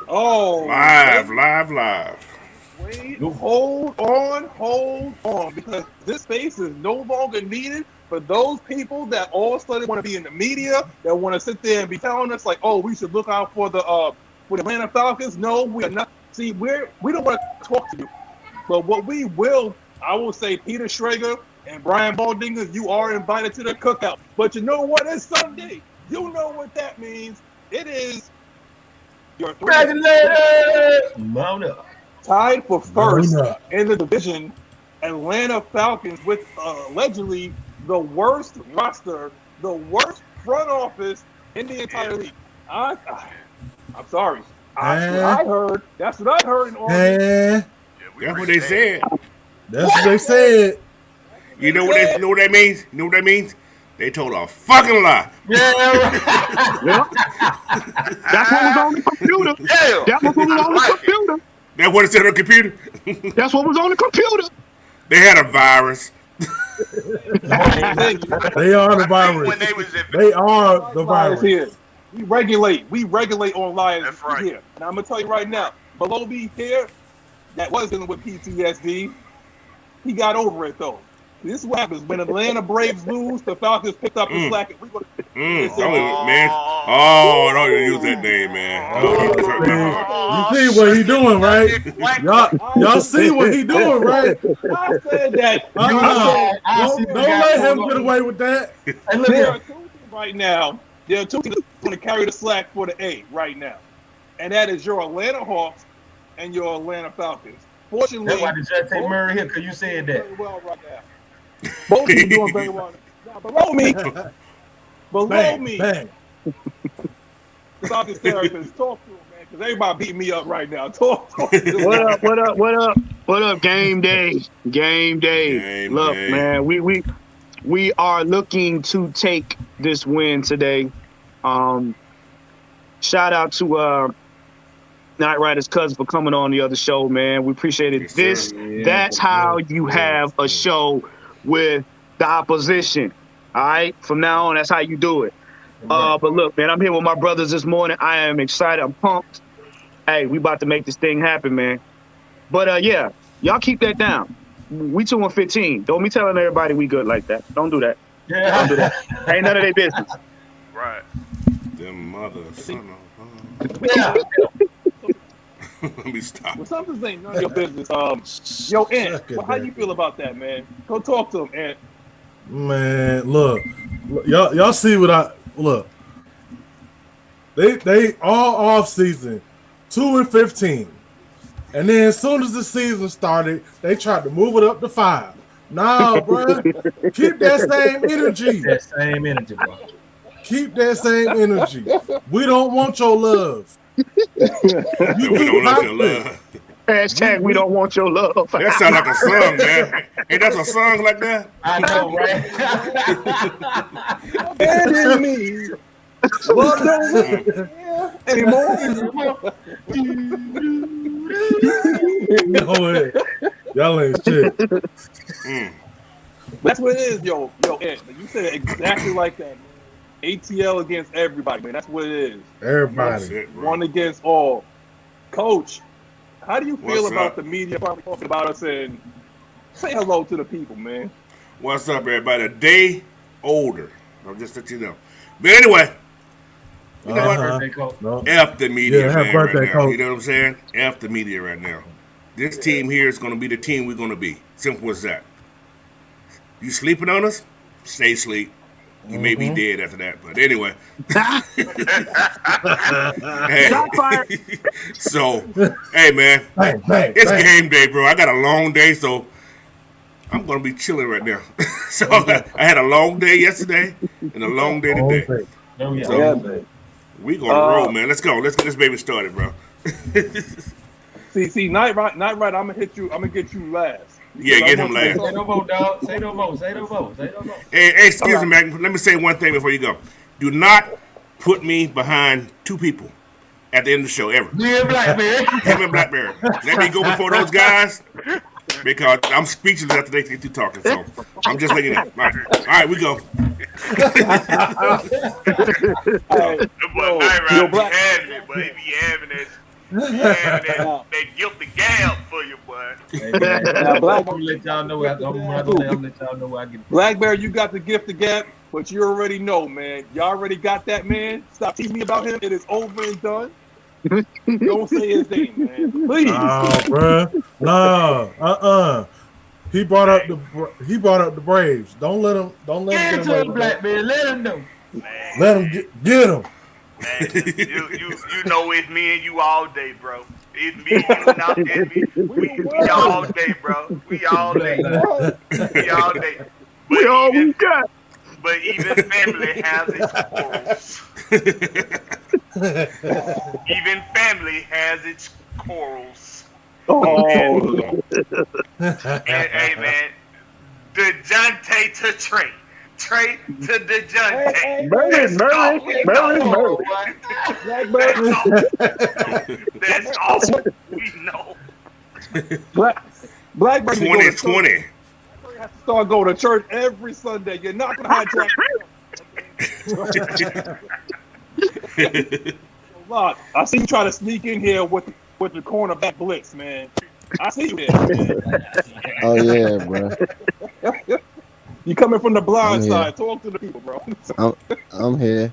Oh, live. Wait, hold on, because this space is no longer needed for those people that all of a sudden want to be in the media, that want to sit there and be telling us like, oh, we should look out for the Atlanta Falcons. No, we are not. See, we don't want to talk to you, but what we will, I will say, Peter Schrager and Brian Baldinger, you are invited to the cookout. But you know what? It's Sunday. You know what that means. It is your Regulators! Mount up. Tied for first in the division, Atlanta Falcons with allegedly the worst roster, the worst front office in the entire league. I'm sorry. That's what I heard in August. That's what they said. That's what they said. You know what that means? You know what that means? They told a fucking lie. Yeah, right. That's what was on the computer. Yeah. That's what was on the computer. That's what it said on the computer? That's what was on the computer. They had a virus. They are the virus. They are the virus. Here. We regulate on liars. That's right. Here. Now I'm gonna tell you right now, below me here, that was dealing with PTSD. He got over it though. This is what happens when Atlanta Braves lose. The Falcons picked up the slack. Man. Oh, don't use that name, man. You see what he doing, right? Y'all see what he doing, right? I said that. Don't let him get away with that. There are two teams right now. There are two teams going to carry the slack for the A right now, and that is your Atlanta Hawks and your Atlanta Falcons. Fortunately, that's why the judge say Murray here, because you said that. Very well right now. Both of you doing very well. Now, below me. Bang. Stop this therapist. Talk to him, man, because everybody beating me up right now. Talk to him. What up? Game day. Look, man, we are looking to take this win today. Shout out to Night Rider's cousin for coming on the other show, man. We appreciate it. That's how you have a show with the opposition. All right, from now on, that's how you do it. But look, man, I'm here with my brothers this morning. I am excited. I'm pumped. Hey, we about to make this thing happen, man. But yeah, y'all keep that down. We 2-15. Don't be telling everybody we good like that. Don't do that. Yeah. Don't do that. Ain't none of their business. Right. Them mother, son of. Yeah. Let me stop. Well, something ain't none of your business. Yo, Ant, how you feel about that, man? Go talk to him, Ant. Man, look, y'all see what look. They all off season 2-15, and then as soon as the season started, they tried to move it up to 5. Nah, bro, keep that same energy. Bro. Keep that same energy. We don't want your love. We don't want your love. Hashtag we don't want your love. That sounds like a song, man. Ain't that a song like that? I know, right? Abandon me. Love don't anymore. No, y'all ain't shit. That's what it is, yo, Ant. You said it exactly like that, man. ATL against everybody, man. That's what it is. Everybody. One against all. Coach, how do you feel What's about up? the media probably talking about us, and say hello to the people, man? What's up, everybody? A day older. I'll just let you know. But anyway, you know what? No. F the media, Yeah, man, birthday, right now. coach. You know what I'm saying? F the media right now. This team here is going to be the team we're going to be. Simple as that. You sleeping on us? Stay asleep. You may be dead after that, but anyway. So, hey, man, it's game day, bro. I got a long day, so I'm going to be chilling right now. So I had a long day yesterday and a long day today. So we going to roll, man. Let's go. Let's get this baby started, bro. See, Night Ride, I'm gonna hit you. I'm gonna get you last. Yeah, get him last. Say no more, dog. Say no more. Hey, excuse me, Mac. Let me say one thing before you go. Do not put me behind two people at the end of the show ever. Me and Blackberry. Him and Blackberry. Let me go before those guys because I'm speechless after they get through talking. So I'm just letting you know. All right, we go. Yo, Black. Having it, boy. He be having that guilty gab for you, boy. Hey, man, Now, Black, I'm gonna let y'all know. I'm gonna let y'all know where I get it. Blackberry, you got the gift of gab, but you already know, man. You already got that, man. Stop teasing me about him. It is over and done. Don't say his name, man. Please. Oh, bro. No. He brought up the Braves. Don't let him. Get Get to him him, Blackberry. Let him know. Man, Let him get him. man, you know it's me and you all day, bro. It's me, you, not me. We all day, bro. We all day. We all day. We all we got. But even family has its quarrels. Even family has its quarrels. Oh, And, hey, man, DeJounte to Trey. Trey to DeJounte. That's all we know. Blackberry 2020. have to start going to church every Sunday. You're not gonna hijack. Look, I see you try to sneak in here with the cornerback blitz, man. I see you there, man. Oh yeah, bro. You coming from the blind side. Talk to the people, bro. I'm here.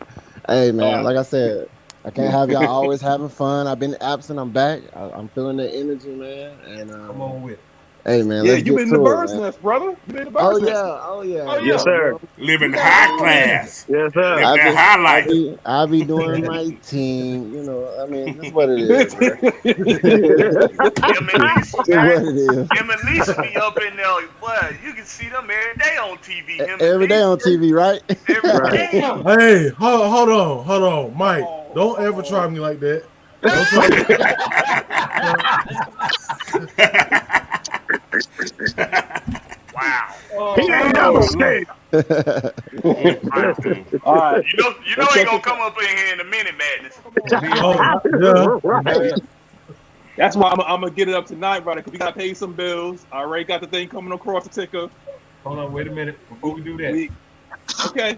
Hey man, like I said, I can't have y'all always having fun. I've been absent. I'm back. I'm feeling the energy, man. And Come on with it. hey man, Yeah, let's you get been in the to bird's it, man. nest, brother. You been in the bird's nest. Oh, yeah. Yes, sir. Living high class. Yes, sir. Living that high life. I be doing my team. You know, I mean, this is what it is, bro. Him at least, This is what it is. him at least be up in there. Boy, you can see them every day on TV. Him Every day on TV, right? Every day. Hey, hold on, Mike. Don't ever try me like that. Don't try Wow. He ain't never scared. All right. You know he gonna come up in here in a minute, madness. yeah. That's why I'm gonna get it up tonight, brother, because we gotta pay some bills. I already got the thing coming across the ticker. Hold on, wait a minute before we do that. Okay.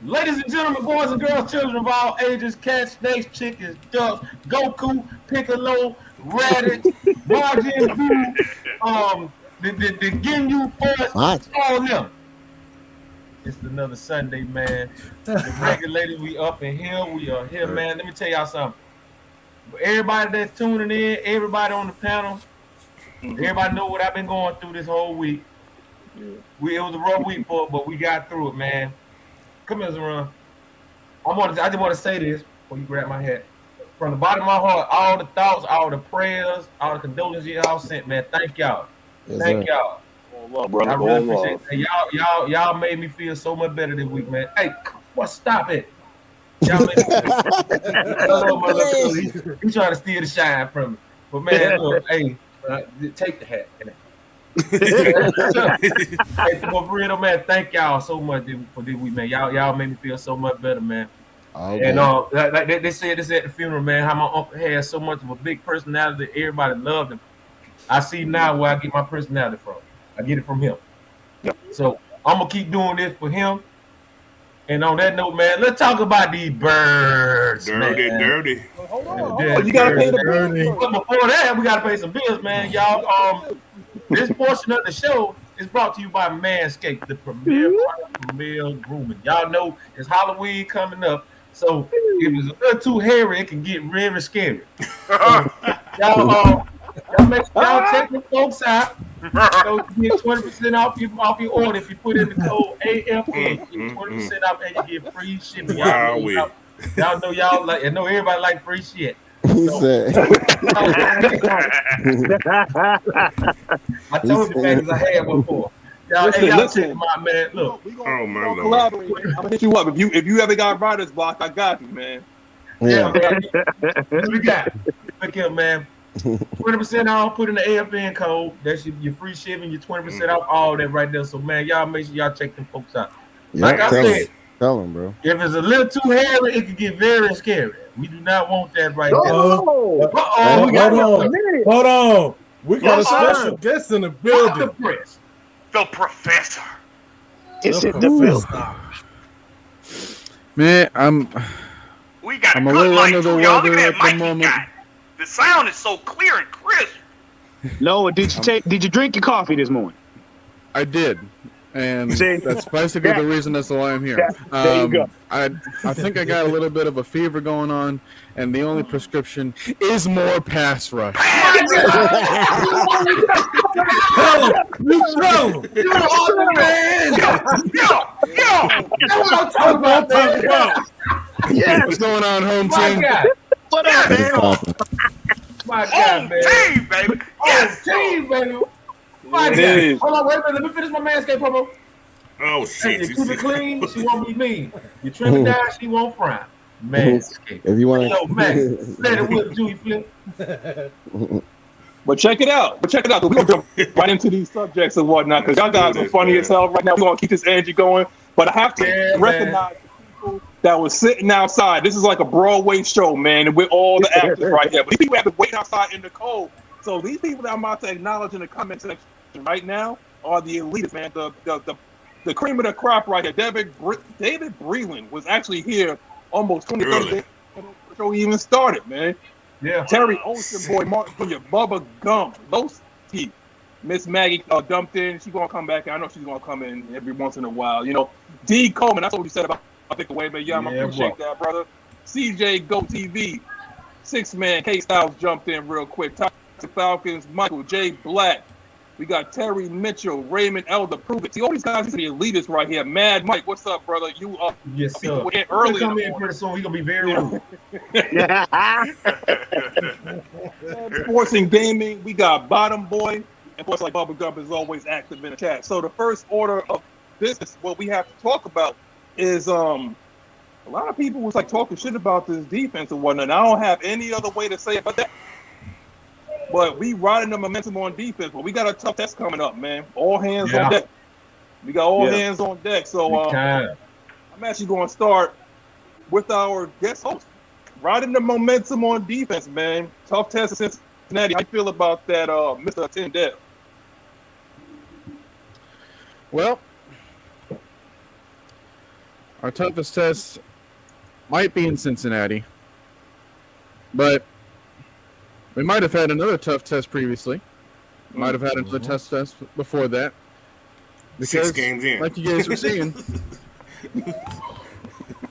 Ladies and gentlemen, boys and girls, children of all ages, cats, snakes, chickens, ducks, Goku, Piccolo, Raditz, Majin Buu, the Ginyu Force, What? all them. It's another Sunday, man. The Regulators, we up in here. We are here, man. Let me tell y'all something. Everybody that's tuning in, everybody on the panel, everybody know what I've been going through this whole week. It was a rough week for it, but we got through it, man. Come here, Zeron. I just want to say this before you grab my hat. From the bottom of my heart, all the thoughts, all the prayers, all the condolences y'all sent, man. Thank y'all. Yes, Thank sir. y'all. Love, brother. I really appreciate it. Y'all made me feel so much better this week, man. Hey, stop it. Y'all made me feel He's trying to steal the shine from me. But man, look, hey, take the hat. Hey, for real, man, thank y'all so much for this week, man. Y'all made me feel so much better, man. Okay. And like they said this at the funeral, man, how my uncle had so much of a big personality that everybody loved him. I see now where I get my personality from. I get it from him. Yep. So I'm gonna keep doing this for him. And on that note, man, let's talk about these birds. Dirty. Hold on. You gotta pay the bills. But before that, we gotta pay some bills, man. Y'all, this portion of the show is brought to you by Manscaped, the premier product for male grooming. Y'all know it's Halloween coming up, so if it's a little too hairy, it can get really scary. So, y'all check the folks out. So you get 20% off your order if you put in the code AFN. You get 20% off and you get free shipping. Y'all know y'all like. I know everybody like free shit. He So, said. I told you, man, because I had one for. Y'all check them out, man. Look. We gonna collaborate. I'm gonna hit you up. If you ever got writer's block, I got you, man. Yeah, man. What we got? Look here, man. 20% off, put in the AFN code. That's your free shipping, your 20% off, all that right there. So, man, y'all make sure y'all check them folks out. Like I said, tell them, bro. If it's a little too hairy, it can get very scary. We do not want that right there. Hold on. We got a special guest in the building. The professor. It's in the building. Man, We got I'm a a good little mic under the too, y'all. Look weather at at that mic the he moment. got. The sound is so clear and crisp. Noah, did you drink your coffee this morning? I did. And See? that's basically the reason that's why I'm here. There you go. I think I got a little bit of a fever going on, and the only prescription is more pass rush. You tell him. You're the man. That's what I'm talking about, man. Yes. What's going on, home My team? God. What up, man? My God, Home man. team, baby. Yes. Team, baby. My It God. is. Hold on, wait a minute. Let me finish my manscape promo. Oh, Hey, shit. you keep it clean, she won't be mean. You trim it down, she won't frown. Manscape. If you want Yo, Max, let it whip, Julie Flip. But check it out. We're gonna jump right into these subjects and whatnot because y'all guys are funny as hell right now. We're gonna keep this energy going. But I have to recognize the people that was sitting outside. This is like a Broadway show, man, and we're all the actors right here. But these people have to wait outside in the cold. So these people that I'm about to acknowledge in the comment section right now are the elitists, man. The cream of the crop right here. David Breland was actually here almost 20 30 days before the show even started, man. Yeah. Terry Ocean Boy, Martin Jr., Bubba Gump, Lowski, Ms Maggie dumped in. She's gonna come back. I know she's gonna come in every once in a while. You know, D Coleman. That's what you said about Think Away, man. Yeah, I appreciate that, brother. CJ Go TV, 6-Man K Styles jumped in real quick. Toxic Falcons, Michael J Black. We got Terry Mitchell, Raymond Elder. Prove it. See, all these guys, these are the elitists right here. Mad Mike, what's up, brother? You up? Yes, sir. Early. Early. Come in pretty soon. He's gonna be very rude. Sports and gaming, we got Bottom Boy, and of course, like Bubba Gump is always active in the chat. So the first order of business, what we have to talk about is a lot of people was like talking shit about this defense and whatnot. And I don't have any other way to say it but that. But we riding the momentum on defense, but we got a tough test coming up, man. All hands on deck. We got all hands on deck. So I'm actually going to start with our guest host. Riding the momentum on defense, man. Tough test in Cincinnati. How you feel about that, Mr. Tyndale? Well, our toughest test might be in Cincinnati, but we might have had another tough test previously. Might have had another tough test before that. Because, 6 games in. Like you guys were saying,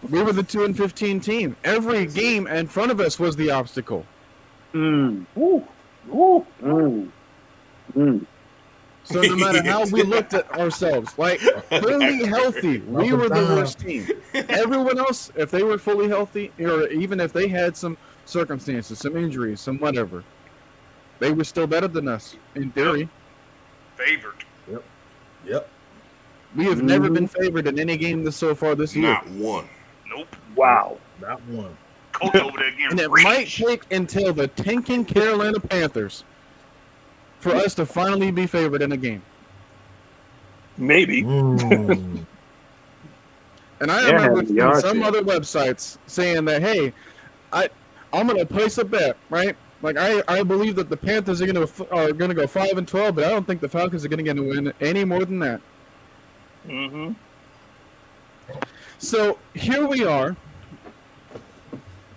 we were the 2-15 team. Every game in front of us was the obstacle. So no matter how we looked at ourselves, like fully healthy, we were the worst team. Everyone else, if they were fully healthy, or even if they had some circumstances, some injuries, some whatever, they were still better than us in theory. Favored. Yep. We have never been favored in any game so far this year. Not one. Nope. Wow. Not one. Coach over there again. And it might take until the tanking Carolina Panthers for us to finally be favored in a game. Maybe. And I remember seeing some other websites saying that, hey, I'm going to place a bet, right? Like I believe that the Panthers are going to go 5-12, but I don't think the Falcons are going to win any more than that. Mm-hmm. So here we are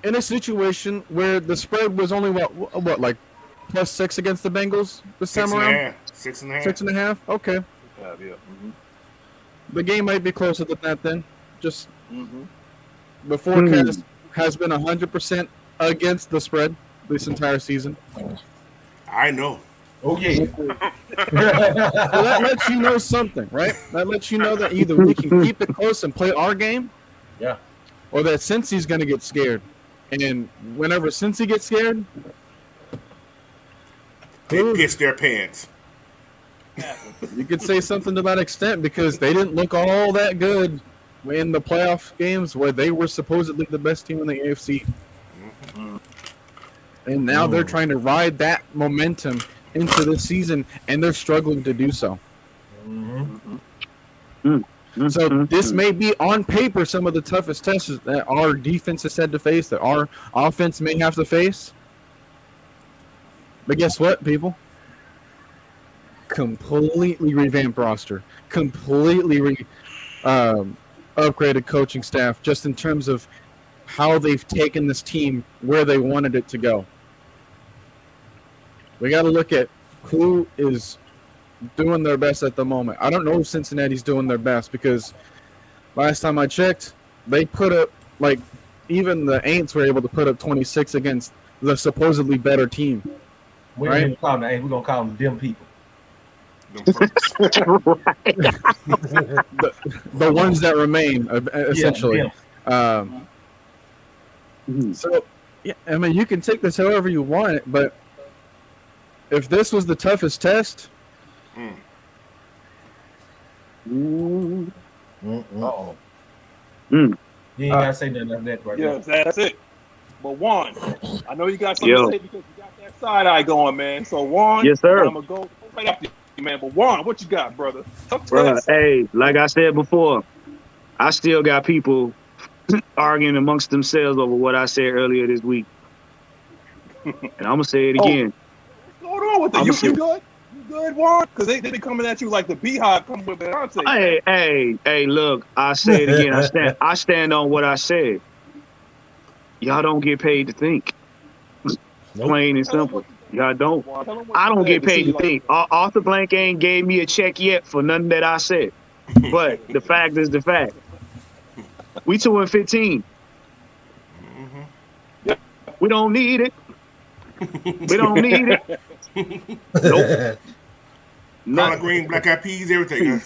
in a situation where the spread was only what like +6 against the Bengals this time around. 6.5. 6.5. Okay. Yeah. Mm-hmm. The game might be closer than that then. Just the forecast has been 100% against the spread this entire season. I know. Oh, yeah. Well, that lets you know something, right? That lets you know that either we can keep it close and play our game, or that Cincy's going to get scared. And whenever Cincy gets scared, they piss their pants. You could say something to that extent because they didn't look all that good in the playoff games where they were supposedly the best team in the AFC. And now they're trying to ride that momentum into the season, and they're struggling to do so. So this may be, on paper, some of the toughest tests that our defense has had to face, that our offense may have to face. But guess what, people? Completely revamped roster. Completely upgraded coaching staff, just in terms of how they've taken this team where they wanted it to go. We got to look at who is doing their best at the moment. I don't know if Cincinnati's doing their best, because last time I checked, they put up, like, even the Aints were able to put up 26 against the supposedly better team. We're Right? going to call them the Aints. We're going to call them them people. The ones that remain, essentially. Yeah, So, yeah, I mean, you can take this however you want it, but if this was the toughest test, uh-oh. You ain't got to say nothing like that right Yeah, now. that's it. But Juan, I know you got something to say because you got that side eye going, man. So Juan, Yes, sir. I'm gonna go right after you, man. But Juan, what you got, brother? Tough Bruh, test. hey, like I said before, I still got people arguing amongst themselves over what I said earlier this week. And I'm going to say it again. What's going on with it? You good? You good, Juan? Because they be coming at you like the beehive coming with Beyonce. Hey, look, I say it again. I stand on what I said. Y'all don't get paid to think. Plain and simple. Y'all don't. I don't get paid to think. Arthur Blank ain't gave me a check yet for nothing that I said. But the fact is the fact. We 2-15. We don't need it. We don't need it. Nope. Collard green, black eyed peas, everything.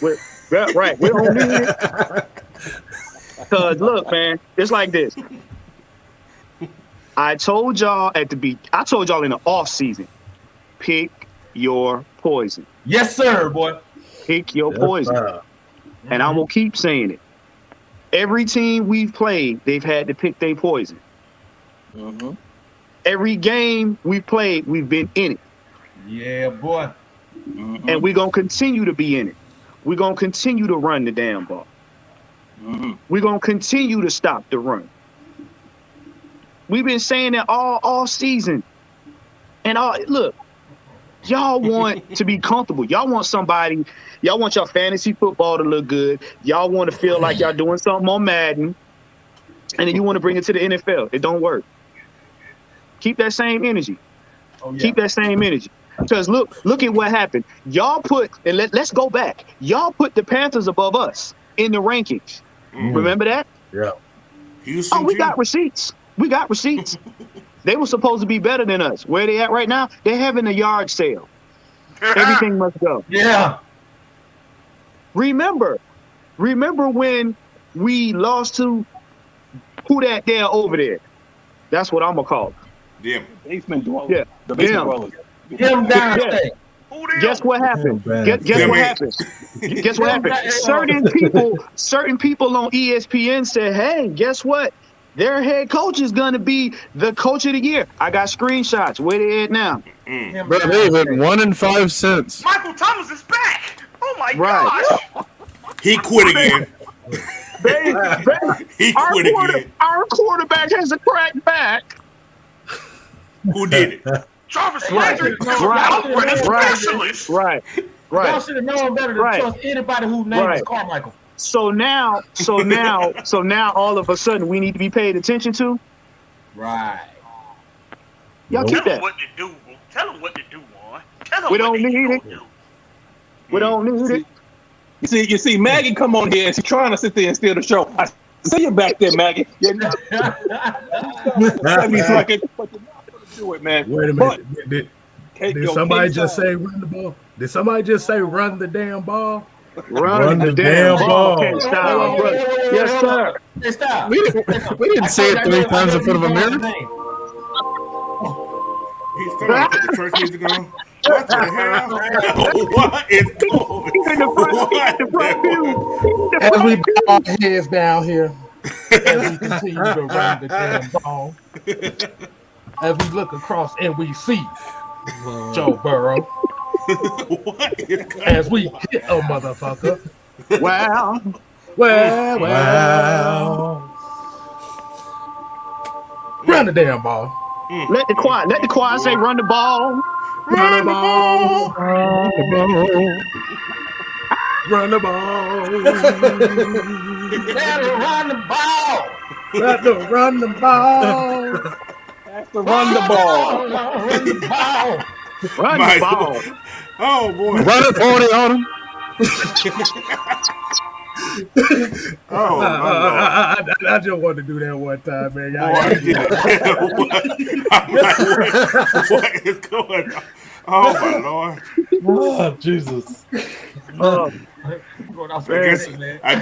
Right. We don't need it. Because look, man, it's like this. I told y'all in the off season, pick your poison. Yes, sir, boy. Pick your poison. And I'm going to keep saying it. Every team we've played, they've had to pick their poison. Every game we've played, we've been in it. Yeah, boy. And we're going to continue to be in it. We're going to continue to run the damn ball. We're going to continue to stop the run. We've been saying that all season. And look, y'all want to be comfortable. Y'all want your fantasy football to look good. Y'all want to feel like y'all doing something on Madden. And then you want to bring it to the NFL. It don't work. Keep that same energy. Keep that same energy. Because look at what happened. Y'all let's go back. Y'all put the Panthers above us in the rankings. Remember that? Yeah. We got receipts. We got receipts. They were supposed to be better than us. Where they at right now? They're having a yard sale. Everything must go. Yeah. Remember when we lost to who that there over there? That's what I'm gonna call it. Them. Basement dwellers. Yeah. The basement dwellers. Them downstate. Guess what happened? Guess what happened? Guess what happened? Certain people on ESPN said, "Hey, guess what? Their head coach is gonna be the coach of the year." I got screenshots. Where they at now? Bro, they went 1 and 5 cents. Michael Thomas is back. Oh my gosh. He quit again. He quit again. Our quarterback has a cracked back. Who did it? Jarvis Landry, a specialist. Right. Y'all should have known better to trust anybody whose name is Carmichael. So now, all of a sudden, we need to be paid attention to. Right. Y'all keep that. Tell them what to do, Juan. Tell them We don't need it. We don't need it. You see, Maggie come on here and she's trying to sit there and steal the show. I see you back there, Maggie. You're not but you're not going to do it, man. Wait a minute. Did somebody just say run the ball? Did somebody just say run the damn ball? Run the damn ball. Okay, stop. Yes, sir. Hey, stop. We didn't say it 3 times in front of a mirror. He's still like the church music on. What the hell? What is going on? As we bow our heads down here, as we continue to run the damn ball, as we look across and we see Joe Burrow, as we hit a motherfucker. Wow. Run the damn ball. Let the choir say run the ball. Run the ball. Run the ball. Run the ball. Better run the ball. Run the ball. That's to run the ball. Run the ball. Run the ball. Oh boy. Run it 40 on him. Oh, I just wanted to do that one time, man. Boy, I get it. I'm like, what is going on? Oh my Lord. Oh, Jesus. I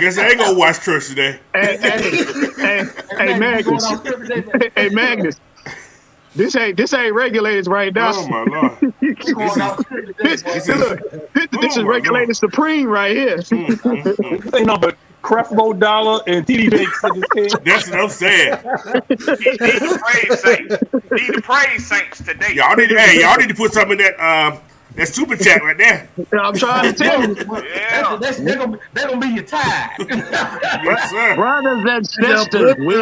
guess I ain't gonna watch church today. Hey, Magnus. Hey, Magnus. This ain't Regulators right now. Oh my Lord. This is Regulators Supreme right here. This ain't nothing but Creflo Dollar and TD Jakes. That's what I'm saying. He the praise saints. He the praise saints today. Y'all need to put something in that super chat right there. I'm trying to tell you. Yeah. That's gonna be your time. Yes, sir. Brothers and sisters, we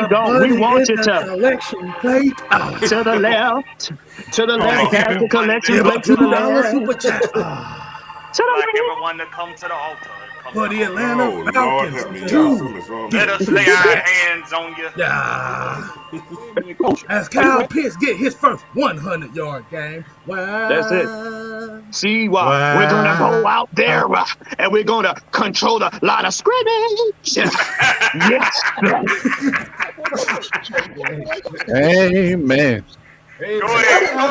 want you to collection plate. to the left, to the left, have the collection plate to the left, Super chat. to the Like left. everyone to come to the altar. Come For to the Atlanta Oh Lord, Falcons. help me. Two. Let us lay our hands on you. Yeah. As Kyle Pitts get his first 100-yard game. Wow. That's it. See why we're gonna go out there and we're gonna control the line of scrimmage. Yes. Amen. Go ahead, man.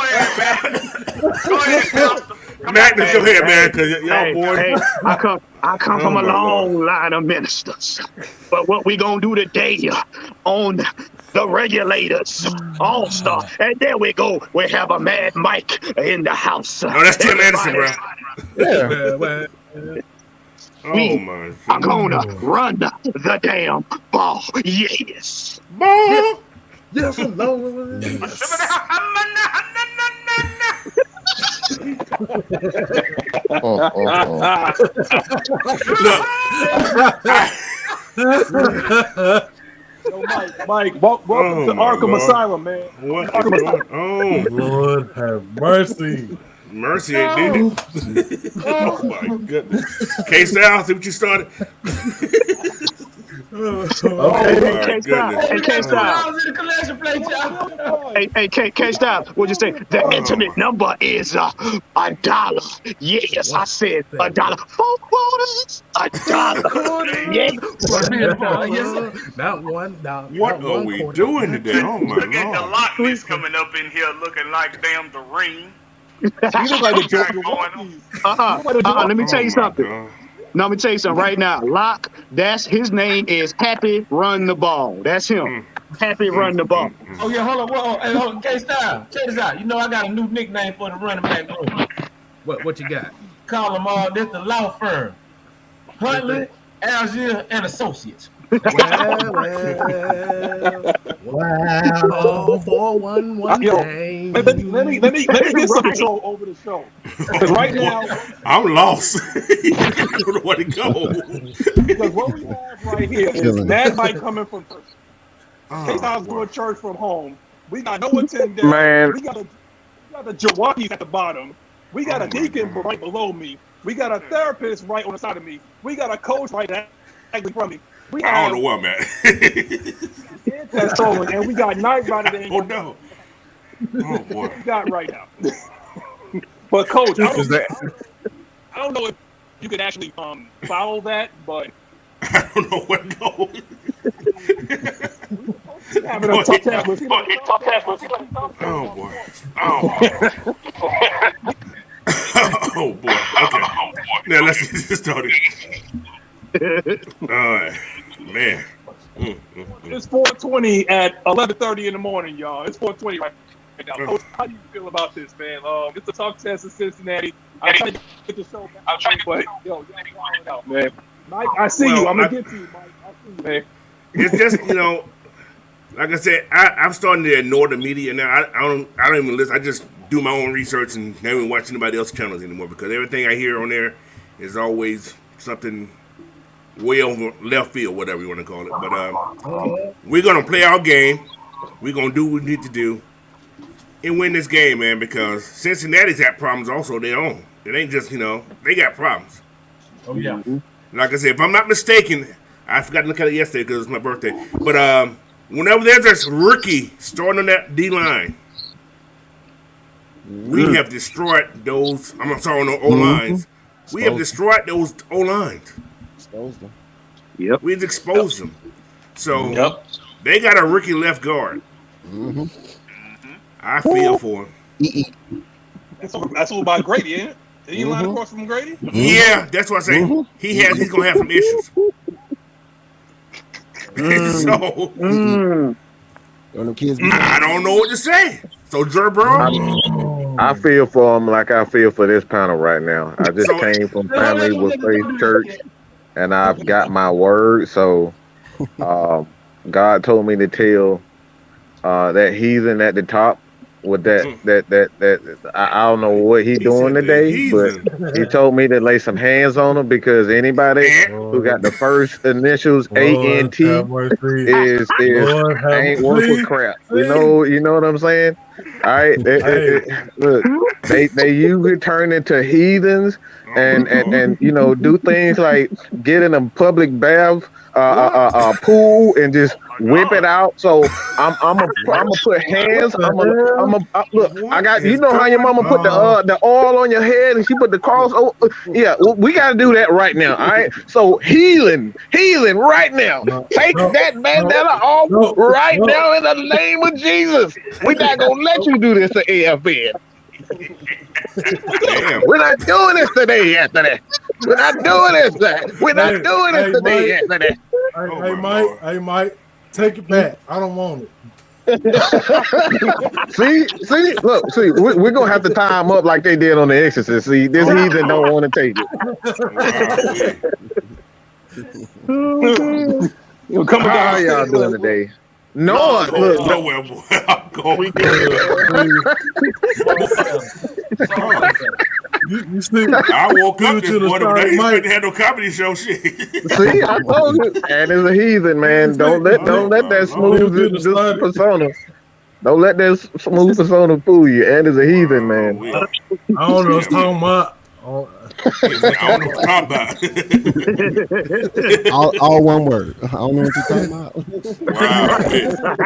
Go ahead, Pastor. Magnus, go ahead, man, because y'all boys. Hey, I come from a long line of ministers. But what we gonna do today on the Regulators All-Star, and there we go. We have a Mad Mike in the house. No, that's Tim Anderson, bro. Yeah. Oh my. I'm gonna run the damn ball. Yes. Ball. Yes, Lord. Mike, welcome to Arkham Asylum, man. What is going on? Lord have mercy. Mercy ain't did. Oh my goodness. K-Style, see what you started? Okay, K-Style. Hey, K-Style, what'd you say? The intimate number is $1. Yes, I said $1. 4 quarters, $1. Yes. Not $1. What are we doing today? Oh my Look at the Lord. Loch Ness coming up in here looking like damn the ring. You look like the Joker Rockies. Let me tell you something. God. Now, let me tell you something right now. Locke, his name is Happy Run the Ball. That's him. Happy Run the Ball. Oh yeah, hold on. Hey, hold on. K-Style, check this out. You know I got a new nickname for the running back room. What you got? Call them all. This the law firm. Huntley, Algier, and Associates. Wow. 4-1-1 game. Let me get some control over the show. Because right now, I'm lost. I don't know where to go. because what we have right here is Mad Mike coming from church. K-Styles doing church from home. We got no attendance. Man. We got the Jawakis at the bottom. We got a deacon right below me. We got a therapist right on the side of me. We got a coach right actually from me. We I don't know what, man. That's trolling, and we got Night Rider. Oh no. Oh boy. We got right now. But coach, I don't know if you could actually follow that, but I don't know where to go. having a tough task with Oh boy. Oh boy. Okay. Now let's get this started. All right, man. It's 4:20 at 11:30 in the morning, y'all. It's 4:20 right now. Coach, how do you feel about this, man? It's a tough test in Cincinnati. I'm trying to get the show back. But yo, out, man. Mike, I see you. I'm gonna get to you, Mike. I see you, man. It's just, like I said, I'm starting to ignore the media now. I don't even listen. I just do my own research and never even watch anybody else's channels anymore because everything I hear on there is always something way over left field, whatever you want to call it. But we're gonna play our game. We're gonna do what we need to do and win this game, man. Because Cincinnati's got problems also of their own. It ain't just they got problems. Oh yeah. Like I said, if I'm not mistaken, I forgot to look at it yesterday because it's my birthday. But whenever there's a rookie starting on that D line, we have destroyed those. I'm sorry, on the O lines. We have destroyed those O lines. Exposed them. Yep. We've exposed them. So they got a rookie left guard. I feel for him. That's all by Grady, ain't it? Did he line across from Grady? Yeah, that's what I'm saying. He's gonna have some issues. So I don't know what to say. So Jer Brown, I feel for him like I feel for this panel right now. I just came from family with faith church, and I've got my word. So God told me to tell that heathen at the top with that I don't know what he's doing today, but he told me to lay some hands on him because anybody who got the first initials ANT is ain't worth a crap. You know what I'm saying? All right, look, they usually turn into heathens and do things like get in a public bath pool and just whip it out. So I'm gonna put hands. Look. I got how your mama put the oil on your head and she put the cross. Yeah, we gotta do that right now. All right. So healing right now. Take that bandana off right now in the name of Jesus. We not gonna let you do this to AFN. We're not doing this today after that. We're not doing this. We're not doing this today after that. Hey, Mike, take it back. I don't want it. see, we're gonna have to tie them up like they did on The Exorcist. See, this heathen don't want to take it. How y'all doing today? No, look, nowhere, boy. I'm going. You see, I woke up this morning, but I didn't have no comedy show. Shit. See, I told you, and it's a heathen, man. Don't let that smooth persona. Don't let that smooth persona fool you. And it's a heathen, man. I don't know what I'm talking about. I don't know what you're talking about. all one word. I don't know what you're talking about. Wow.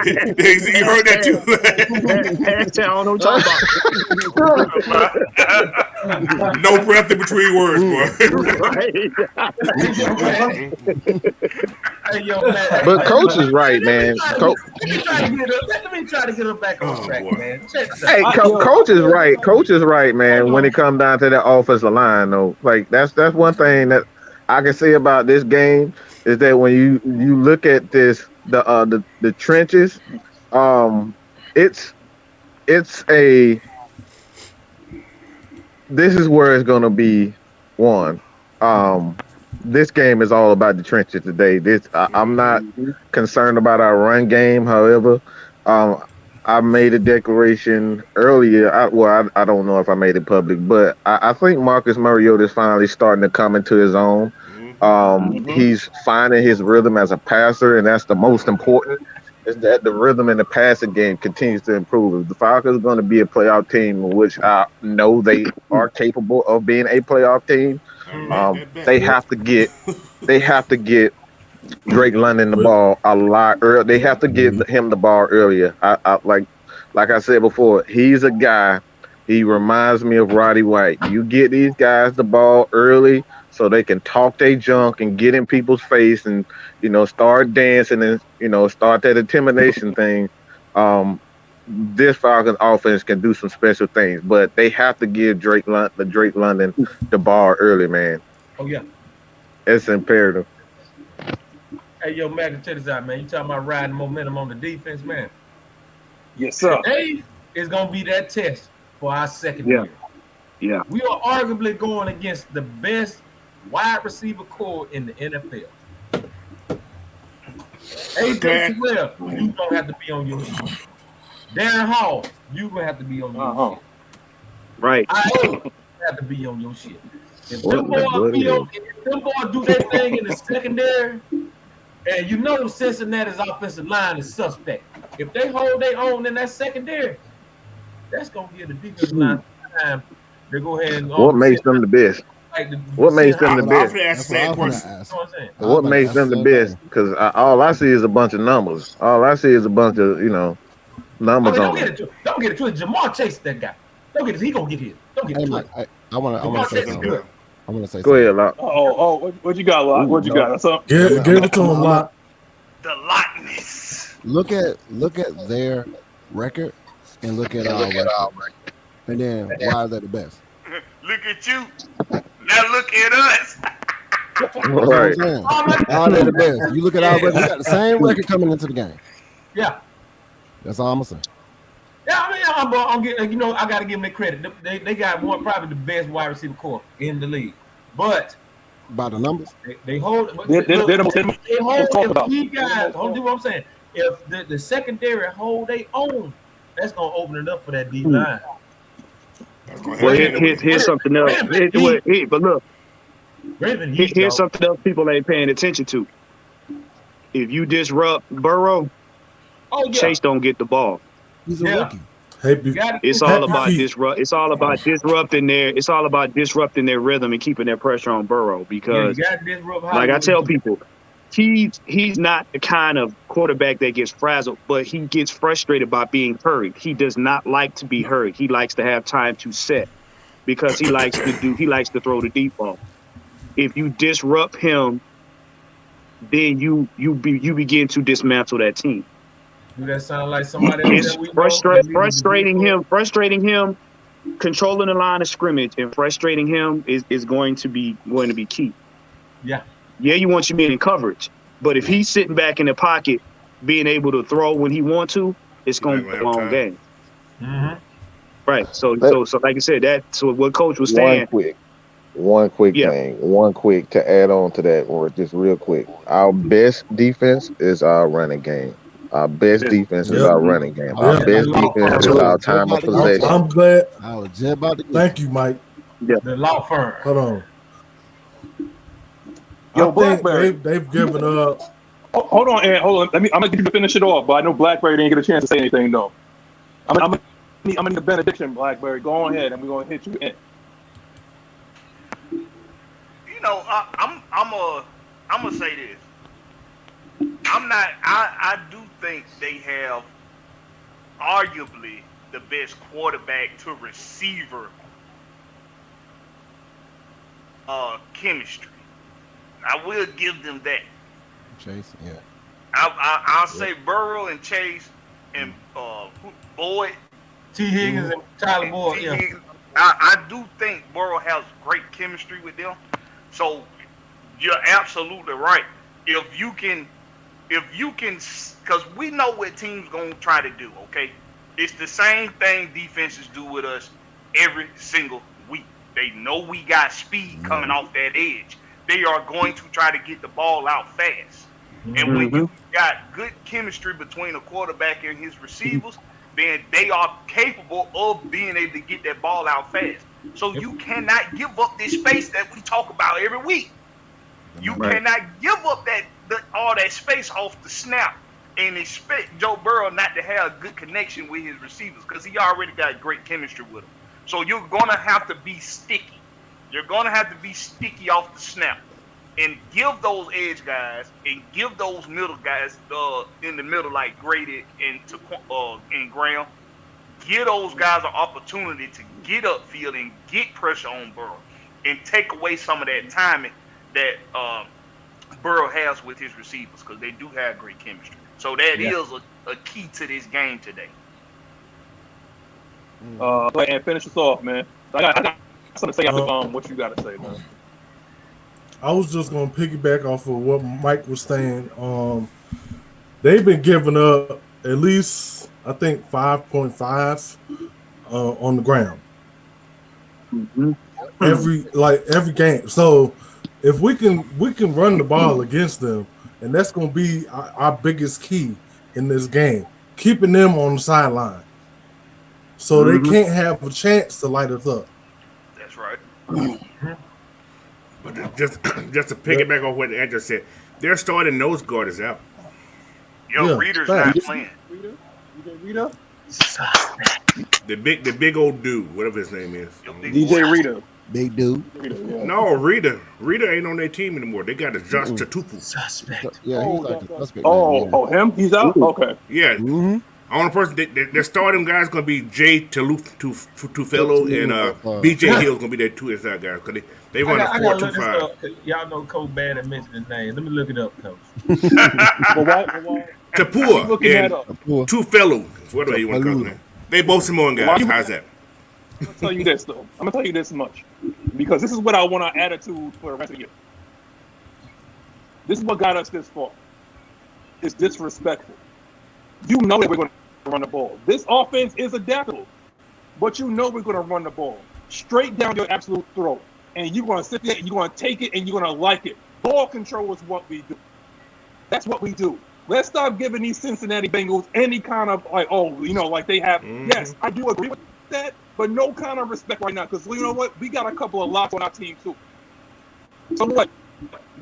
You heard that too. I don't know what you're talking about. No breath in between words, boy. But coach is right, man. Let me try to get him back on track, man. Hey, coach is right. Coach is right, man. When it comes down to that offensive line, though, like that's one thing that I can say about this game is that when you look at this, the trenches, this is where it's gonna be won. This game is all about the trenches today. I'm not concerned about our run game. However, I made a declaration earlier. I don't know if I made it public, but I think Marcus Mariota is finally starting to come into his own. He's finding his rhythm as a passer, and that's the most important, is that the rhythm in the passing game continues to improve. If the Falcons are going to be a playoff team, which I know they are capable of being a playoff team, they have to get Drake London the ball a lot earlier. They have to give him the ball earlier. I like I said before, he's a guy. He reminds me of Roddy White. You get these guys the ball early so they can talk their junk and get in people's face and start dancing and start that intimidation thing. This Falcons offense can do some special things, but they have to give Drake London the ball early, man. Oh yeah, it's imperative. Hey, yo, Maggie, check this out, man. You talking about riding momentum on the defense, man? Yes, sir. Today is going to be that test for our secondary. Yeah. We are arguably going against the best wide receiver core in the NFL. A.J. Terrell, you're going to have to be on your shit. Darren Hall, you're going to have to be on your shit. Right. I have to be on your shit. If them boys do that thing in the secondary, and Cincinnati's offensive line is suspect. If they hold their own in that secondary, that's going to give the defensive line time to go ahead and... What makes them the best? What makes them the best? That's what I was gonna ask. What makes them the best? Because all I see is a bunch of numbers. All I see is a bunch of numbers on them. Don't get it to it. Jamar Chase, that guy. Don't get it. He gonna get hit. Don't get it to it. I want to say something. I want to say Go ahead, Locke. What you got, Locke? What you got? Give it to him, Locke. The Lockness. Look at their record and look at our record. And then why are they the best? Look at you. Now look at us. Right. Why are they the best? You look at our record. We got the same record coming into the game. Yeah. That's all I'm gonna say. Yeah, I mean, I'm getting. I got to give them their credit. They got probably the best wide receiver core in the league. But by the numbers, they hold. They're They hold. talk If about. these guys, hold what I'm saying. If the secondary hold they own, that's gonna open it up for that D line. Well, here's something else. But look, here's something else people ain't paying attention to. If you disrupt Burrow, Chase don't get the ball. He's a rookie. It's all about disrupt. It's all about disrupting their. It's all about disrupting their rhythm and keeping that pressure on Burrow. Because, like I tell people, he's not the kind of quarterback that gets frazzled, but he gets frustrated by being hurried. He does not like to be hurried. He likes to have time to set because he likes to throw the deep ball. If you disrupt him, then you begin to dismantle that team. Do that sound like somebody else? Frustrating him, controlling the line of scrimmage and frustrating him is going to be key. Yeah. Yeah, you want your man in coverage, but if he's sitting back in the pocket, being able to throw when he wants to, it's going to be a long game. Mm-hmm. Right. So like I said, that's what Coach was saying. One quick thing. One quick to add on to that, or just real quick. Our best defense is our running game. Our best defense is our running game. Our best defense is our time of possession. I'm glad. I was just about to. Thank you, Mike. Yeah. The law firm. Hold on. Yo, I think Blackberry. they've given up. Hold on, Ed. Hold on. I'm gonna get you to finish it off, but I know Blackberry didn't get a chance to say anything though. I'm in the benediction, Blackberry. Go on ahead, and we're gonna hit you in. I'm gonna say this. I do think they have arguably the best quarterback to receiver chemistry. I will give them that. Chase, yeah. I'll say Burrow and Chase and Boyd, T. Higgins and Tyler Boyd. Yeah. I do think Burrow has great chemistry with them. So you're absolutely right. If you can, because we know what teams gonna try to do. Okay, it's the same thing defenses do with us every single week. They know we got speed coming off that edge. They are going to try to get the ball out fast. And when you got good chemistry between a quarterback and his receivers, then they are capable of being able to get that ball out fast. So you cannot give up this space that we talk about every week. You cannot give up all that space off the snap and expect Joe Burrow not to have a good connection with his receivers because he already got great chemistry with them. So you're going to have to be sticky. You're going to have to be sticky off the snap and give those edge guys and give those middle guys in the middle like Grady and Graham, give those guys an opportunity to get upfield and get pressure on Burrow and take away some of that timing that Burrow has with his receivers because they do have great chemistry. So that is a key to this game today. Go ahead and finish us off, man. I got something to say after what you got to say, man. I was just going to piggyback off of what Mike was saying. They've been giving up at least, I think, 5.5 on the ground. Every game. So if we can run the ball against them, and that's going to be our biggest key in this game, keeping them on the sideline. So they can't have a chance to light us up. That's right. But just to piggyback off what Andrew said, their starting nose guard is out. Reader's not playing. Reader? The big old dude, whatever his name is. DJ Reader. Big dude. No, Rita ain't on their team anymore. They got a Josh Chatupu. Suspect. Yeah, he's like the suspect. Him? He's out? Okay. Yeah. Only person, their starting guys going to be Jay Tufelo and BJ Hill's going to be their two inside guys because they run a 4-2-5. Y'all know Coach bad at mentioning names. Let me look it up, Coach. Tapua and Tufelo, whatever you want to call them. They both Samoan guys. How's that? I'm going to tell you this, though. I'm going to tell you this much. Because this is what I want our attitude for the rest of the year. This is what got us this far. It's disrespectful. You know that we're going to run the ball. This offense is adaptable. But you know we're going to run the ball straight down your absolute throat. And you're going to sit there and you're going to take it and you're going to like it. Ball control is what we do. That's what we do. Let's stop giving these Cincinnati Bengals any kind of, like they have. Yes, I do agree with that, but no kind of respect right now. Because you know what? We got a couple of locks on our team, too. So what?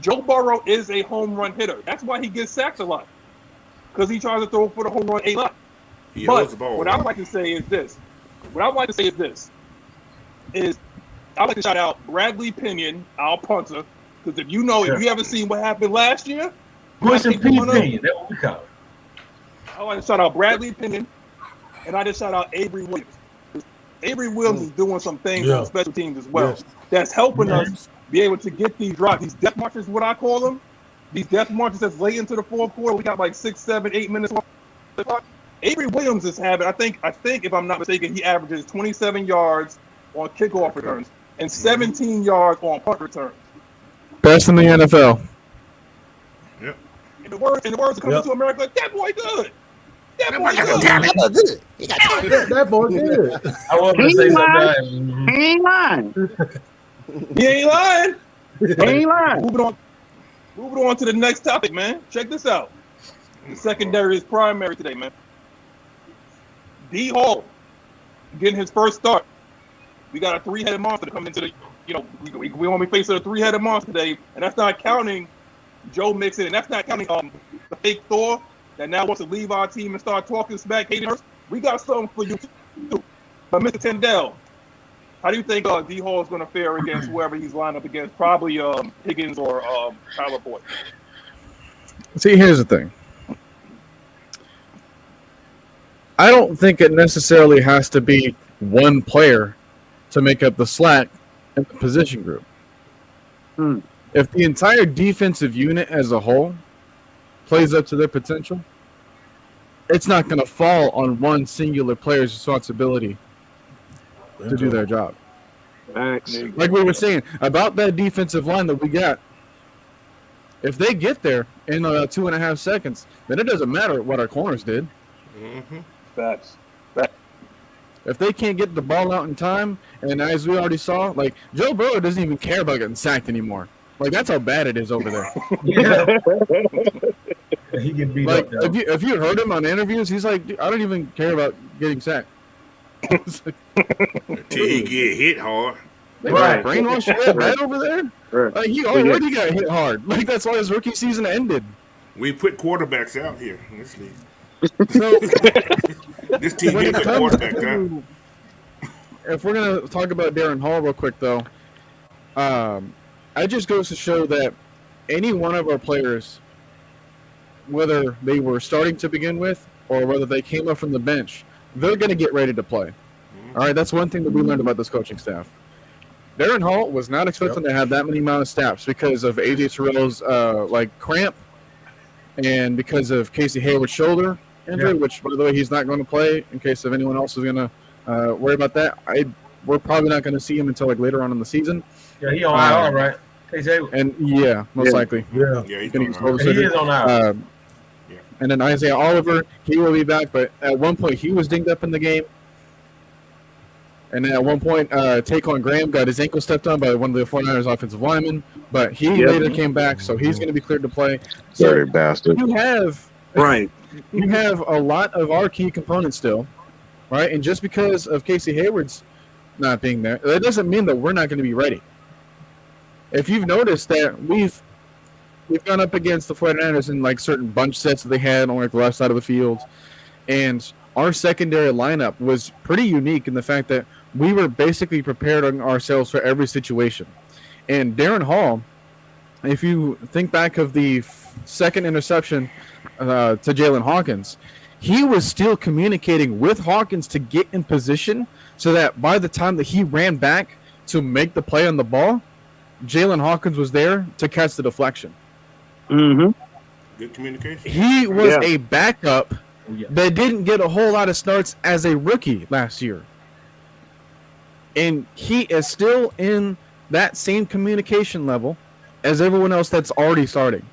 Joe Burrow is a home run hitter. That's why he gets sacked a lot. Because he tries to throw for the home run a lot. But what I'd like to say is this. I'd like to shout out Bradley Pinion, our punter. Because if you haven't seen what happened last year, Bush and Pinion, that's what we call it. I like to shout out Bradley Pinion, and I just shout out Avery Williams. Avery Williams is doing some things on special teams as well. That's helping us be able to get these drops. These death marches, what I call them. These death marches that's late into the fourth quarter. We got like 6, 7, 8 minutes on the clock. Avery Williams is having, I think if I'm not mistaken, he averages 27 yards on kickoff returns and 17 yards on punt returns. Best in the NFL. Yep. In the words of Coming to America, that boy good. That boy good. That boy good. I wanted to say something. He ain't lying. He ain't lying. He ain't lying. Moving on to the next topic, man. Check this out. The secondary is primary today, man. D Hall getting his first start. We got a 3-headed monster to come into the, we only facing a 3-headed monster today, and that's not counting Joe Mixon, and that's not counting the fake Thor that now wants to leave our team and start talking smack. Hayden Hurst. We got something for you too. But Mr. Tindall, how do you think D Hall is going to fare against whoever he's lined up against? Probably Higgins or Tyler Boyd. See, here's the thing. I don't think it necessarily has to be one player to make up the slack in the position group. If the entire defensive unit as a whole plays up to their potential, it's not going to fall on one singular player's responsibility to do their job. Thanks. Like we were saying about that defensive line that we got, if they get there in 2.5 seconds, then it doesn't matter what our corners did. Facts. If they can't get the ball out in time, and as we already saw, like Joe Burrow doesn't even care about getting sacked anymore. Like that's how bad it is over there. He can beat like up. if you heard him on interviews, he's like, I don't even care about getting sacked. Until you get hit hard. Right. Brainwash right over there. Right. He already got hit hard. Like that's why his rookie season ended. We put quarterbacks out here in this league. So this team did put quarterbacks out. If we're gonna talk about Darren Hall real quick, though, it just goes to show that any one of our players, whether they were starting to begin with or whether they came up from the bench, they're going to get ready to play. All right, that's one thing that we learned about this coaching staff. Darren Hall was not expecting to have that many amount of snaps because of A.J. Terrell's cramp and because of Casey Hayward's shoulder injury, which, by the way, he's not going to play in case if anyone else is going to worry about that. We're probably not going to see him until later on in the season. Yeah, he on IR, right? Casey Hayward. And most likely. Yeah, he's on IR. And then Isaiah Oliver, he will be back, but at one point he was dinged up in the game. And then at one point, Taquan Graham got his ankle stepped on by one of the 49ers offensive linemen, but he later came back, so he's going to be cleared to play. So Sorry, bastard. You have a lot of our key components still, right? And just because of Casey Hayward's not being there, that doesn't mean that we're not going to be ready. If you've noticed that we've gone up against the 49ers in certain bunch sets that they had on the left side of the field, and our secondary lineup was pretty unique in the fact that we were basically preparing ourselves for every situation. And Darren Hall, if you think back of the second interception to Jalen Hawkins, he was still communicating with Hawkins to get in position so that by the time that he ran back to make the play on the ball, Jalen Hawkins was there to catch the deflection. Mm-hmm. Good communication. He was a backup that didn't get a whole lot of starts as a rookie last year. And he is still in that same communication level as everyone else that's already starting.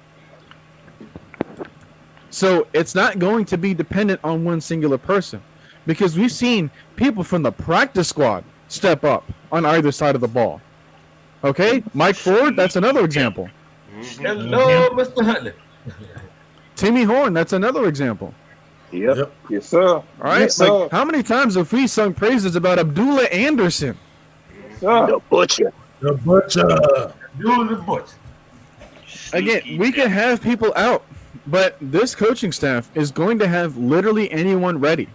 So it's not going to be dependent on one singular person, because we've seen people from the practice squad step up on either side of the ball. Okay, Mike Ford, that's another example. Hello, Mr. Huntley. Timmy Horn, that's another example. Yep. Yes, sir. All right. Yes, sir. Like, how many times have we sung praises about Abdullah Anderson? The butcher. The butcher. Abdullah the butcher. Again, we can have people out, but this coaching staff is going to have literally anyone ready.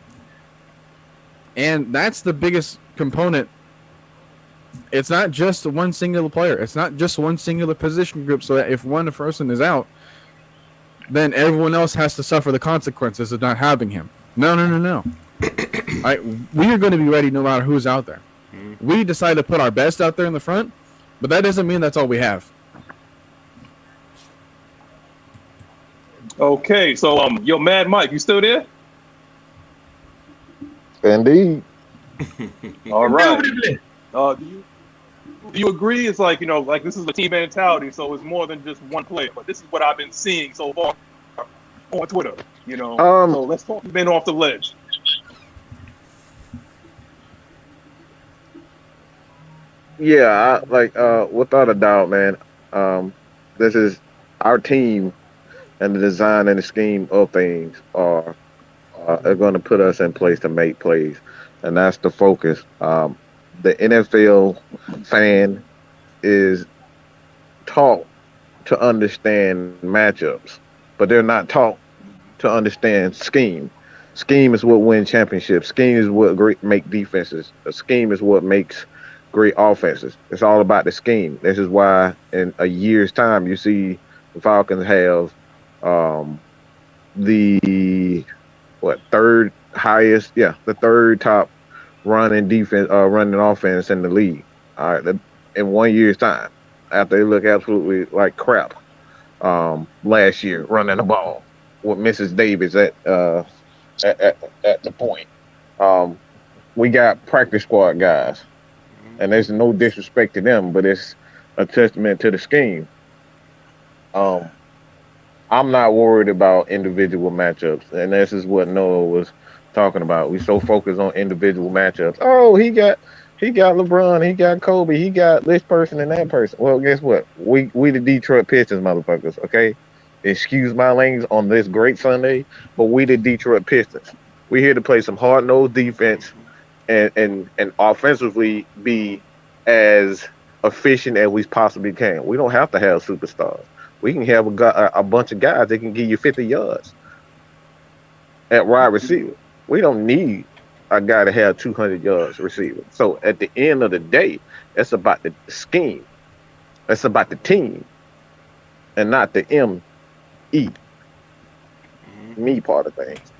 And that's the biggest component. It's not just one singular player. It's not just one singular position group, so that if one person is out, then everyone else has to suffer the consequences of not having him. No. We are going to be ready no matter who's out there. We decide to put our best out there in the front, but that doesn't mean that's all we have. Okay, so yo, Mad Mike, you still there? Indeed. All right. Do you agree? It's like, like this is a team mentality, so it's more than just one player. But this is what I've been seeing so far on Twitter. So let's talk men off the ledge. Yeah, without a doubt, man. This is our team, and the design and the scheme of things are going to put us in place to make plays, and that's the focus. The NFL fan is taught to understand matchups, but they're not taught to understand scheme. Scheme is what wins championships. Scheme is what make defenses. A scheme is what makes great offenses. It's all about the scheme. This is why in a year's time you see the Falcons have the third top running defense, running offense in the league. All right, in 1 year's time, after they look absolutely like crap last year running the ball with Mrs. Davis at the point. We got practice squad guys, and there's no disrespect to them, but it's a testament to the scheme. I'm not worried about individual matchups, and this is what Noah was talking about. We so focused on individual matchups. Oh, he got LeBron, he got Kobe, he got this person and that person. Well, guess what? We the Detroit Pistons, motherfuckers. Okay, excuse my language on this great Sunday, but we the Detroit Pistons. We're here to play some hard-nosed defense and offensively be as efficient as we possibly can. We don't have to have superstars. We can have a bunch of guys that can give you 50 yards at wide receiver. We don't need a guy to have 200 yards receiver. So at the end of the day, it's about the scheme. It's about the team and not the me part of things.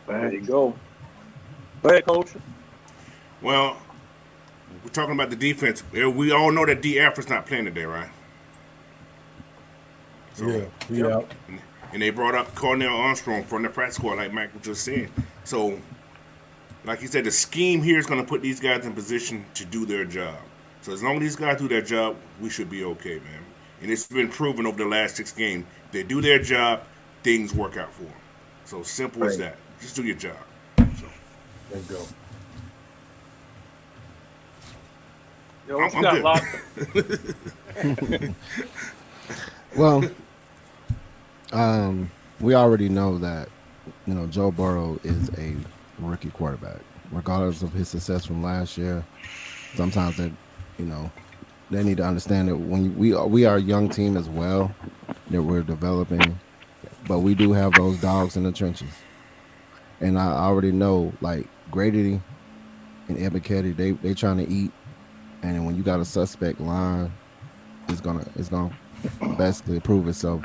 There you go. Go ahead, Coach. Well, we're talking about the defense. We all know that D. Alfred's not playing today, right? So, yeah. And they brought up Cornell Armstrong from the practice squad, like Mike was just saying. So, like you said, the scheme here is going to put these guys in position to do their job. So as long as these guys do their job, we should be okay, man. And it's been proven over the last 6 games. They do their job, things work out for them. So simple as that. Just do your job. So. There you go. Yo, I'm good. Well, we already know that, Joe Burrow is a rookie quarterback, regardless of his success from last year. Sometimes they need to understand that when we are a young team as well, that we're developing, but we do have those dogs in the trenches. And I already know, like, Grady and Ebiketie, they trying to eat, and when you got a suspect line, it's gonna basically prove itself.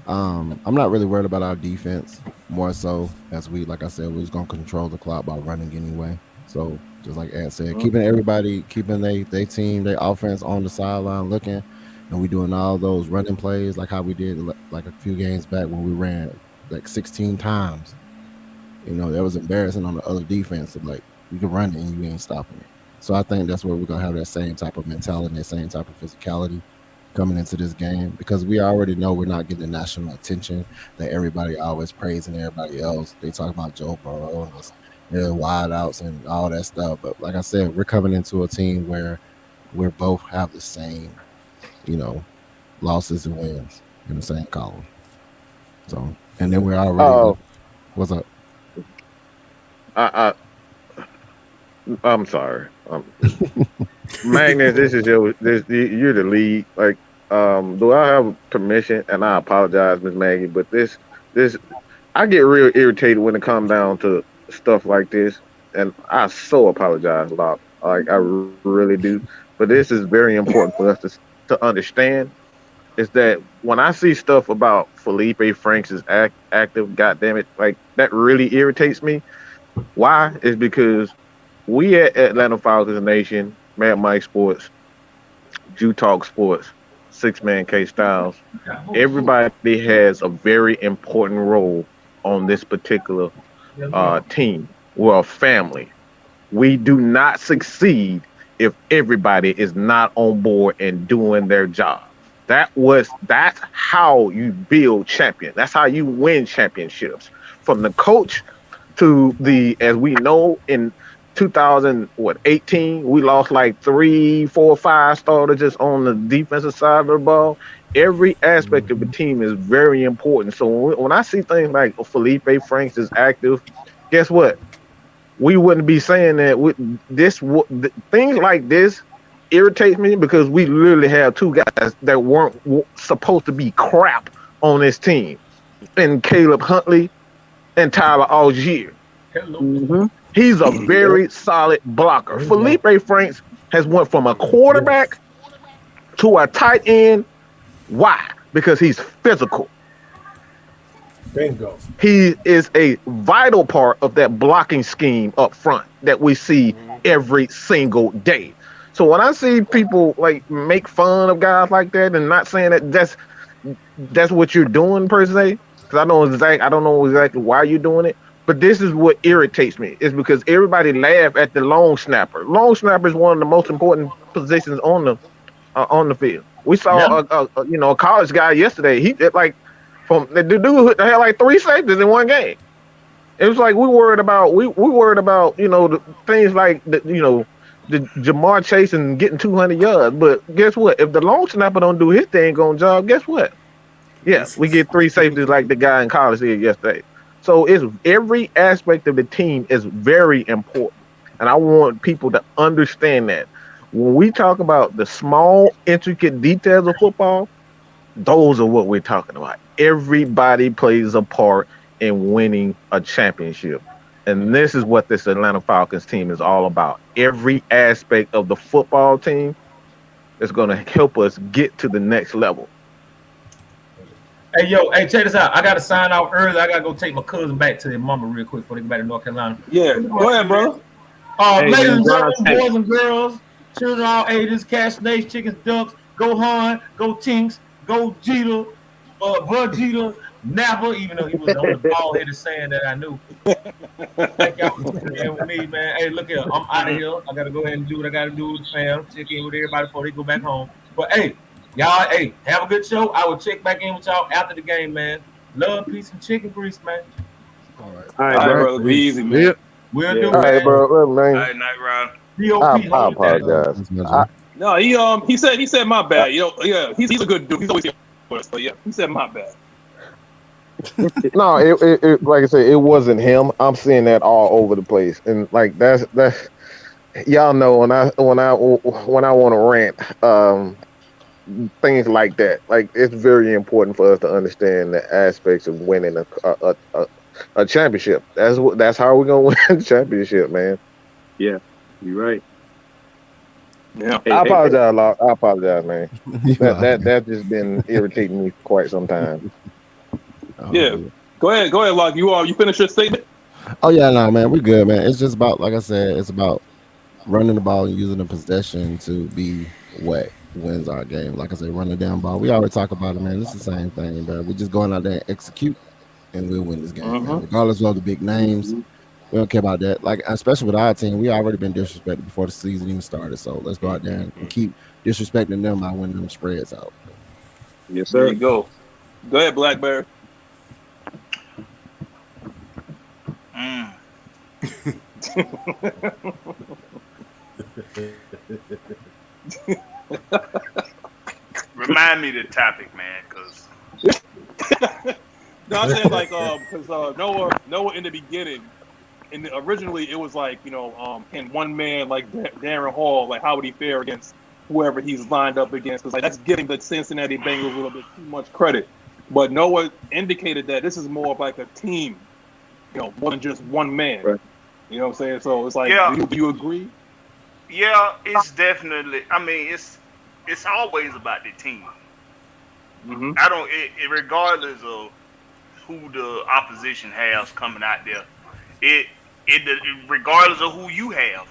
I'm not really worried about our defense, more so as like I said, we're just gonna control the clock by running anyway. So just like Ed said, keeping their team, their offense on the sideline looking, and we doing all those running plays like how we did like a few games back when we ran like 16 times. That was embarrassing on the other defense. Like, you can run it and you ain't stopping it. So I think that's where we're gonna have that same type of mentality, that same type of physicality coming into this game, because we already know we're not getting the national attention that everybody always praising everybody else. They talk about Joe Burrow and their wide outs and all that stuff. But like I said, we're coming into a team where we both have the same, losses and wins in the same column. So, and then we're already. What's up? I'm sorry. Magnus, you're the lead. Like, do I have permission? And I apologize, Ms. Maggie, but this I get real irritated when it comes down to stuff like this, and I so apologize, Locke. Like, I really do. But this is very important for us to understand. Is that when I see stuff about Felipe Franks is active, goddammit, like, that really irritates me. Why? Is because we at Atlanta Falcons Nation, Mad Mike Sports, Jew Talk Sports, Six Man K Styles, everybody has a very important role on this particular team. We're a family. We do not succeed if everybody is not on board and doing their job. That's how you build champions. That's how you win championships. From the coach to as we know, in 2018, we lost like 3, 4, 5 starters just on the defensive side of the ball. Every aspect of the team is very important. So when I see things like Felipe Franks is active, guess what? We wouldn't be saying that. Things like this irritates me because we literally have 2 guys that weren't supposed to be crap on this team, and Caleb Huntley and Tyler Algier. Mm-hmm. He's a very solid blocker. Felipe Franks has went from a quarterback to a tight end. Why? Because he's physical. Bingo. He is a vital part of that blocking scheme up front that we see every single day. So when I see people like make fun of guys like that, and not saying that that's what you're doing per se, because I don't know exactly why you're doing it, but this is what irritates me. Is because everybody laugh at the long snapper. Long snapper is one of the most important positions on the field. We saw a college guy yesterday. He did like the dude had like 3 safeties in one game. It was like we worried about the things like the Jamar Chase and getting 200 yards. But guess what? If the long snapper don't do his thing on job, guess what? Yes, we get 3 safeties like the guy in college did yesterday. So it's every aspect of the team is very important. And I want people to understand that. When we talk about the small, intricate details of football, those are what we're talking about. Everybody plays a part in winning a championship. And this is what this Atlanta Falcons team is all about. Every aspect of the football team is going to help us get to the next level. Hey, check this out. I got to sign out early. I got to go take my cousin back to their mama real quick before they go back to North Carolina. Yeah, go ahead, bro. Ladies and gentlemen, boys and girls, children of all ages, cats, snakes, chickens, ducks, go Han, go Tinks, go Jeter, Bud Jeter, Napper, even though he was the only bald-headed saying that I knew. Thank y'all for tuning in with me, man. Hey, look here, I'm out of here. I got to go ahead and do what I got to do with the fam, check in with everybody before they go back home. But, hey, y'all, have a good show. I will check back in with y'all after the game, man. Love, peace, and chicken grease, man. All right, bro. Be easy, man. Yep. We'll do it. All right, bro. Man. All right, night, Rob. I apologize. No, he said my bad. He's a good dude. He's always here for us. So yeah, he said my bad. No, it like I said, it wasn't him. I'm seeing that all over the place, and like that's y'all know when I want to rant, things like that. Like, it's very important for us to understand the aspects of winning a championship. That's how we're gonna win the championship, man. Yeah, you're right. Yeah. I apologize, Locke. I apologize, man. Eli. That's just been irritating me for quite some time. Oh, Yeah. good. Go ahead, Locke. You finish your statement? Oh yeah, no, man, we good, man. It's just about, like I said, it's about running the ball and using the possession to be what wins our game. Like I said, run the damn ball. We already talk about it, man. It's the same thing, bro. We're just going out there and execute, and we'll win this game, man. Regardless of the big names, we don't care about that. Like, especially with our team, we already been disrespected before the season even started. So let's go out there and keep disrespecting them by winning them spreads out. Yes, sir. There you go. Go ahead, Blackberry. Remind me of the topic, man, because No, I said like because Noah in the beginning, and originally it was like, you know, can one man like Darren Hall, like how would he fare against whoever he's lined up against? Because like that's giving the Cincinnati Bengals a little bit too much credit. But Noah indicated that this is more of like a team, you know, more than just one man. Right. You know what I'm saying? So it's like, Yeah. do you agree? yeah, it's definitely. I mean, it's always about the team. Mm-hmm. I don't. Regardless of who the opposition has coming out there, it regardless of who you have,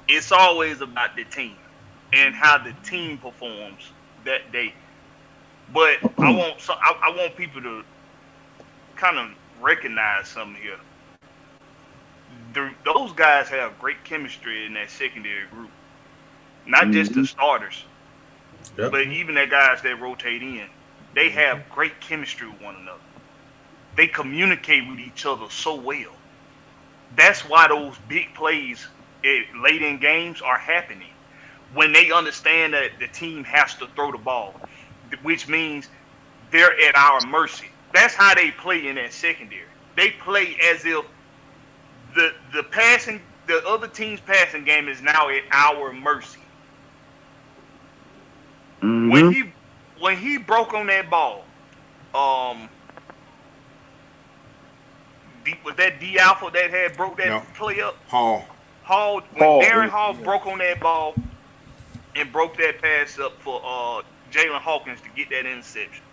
it's always about the team and how the team performs that day. But I want people to kind of recognize something here. Those guys have great chemistry in that secondary group. Not just the starters, but even the guys that rotate in. They have great chemistry with one another. They communicate with each other so well. That's why those big plays late in games are happening. When they understand that the team has to throw the ball, which means they're at our mercy. That's how they play in that secondary. They play as if the other team's passing game is now at our mercy. Mm-hmm. When he broke on that ball, was that D Alpha that had broke that play up? Hall. Darren Hall broke on that ball and broke that pass up for Jalen Hawkins to get that interception.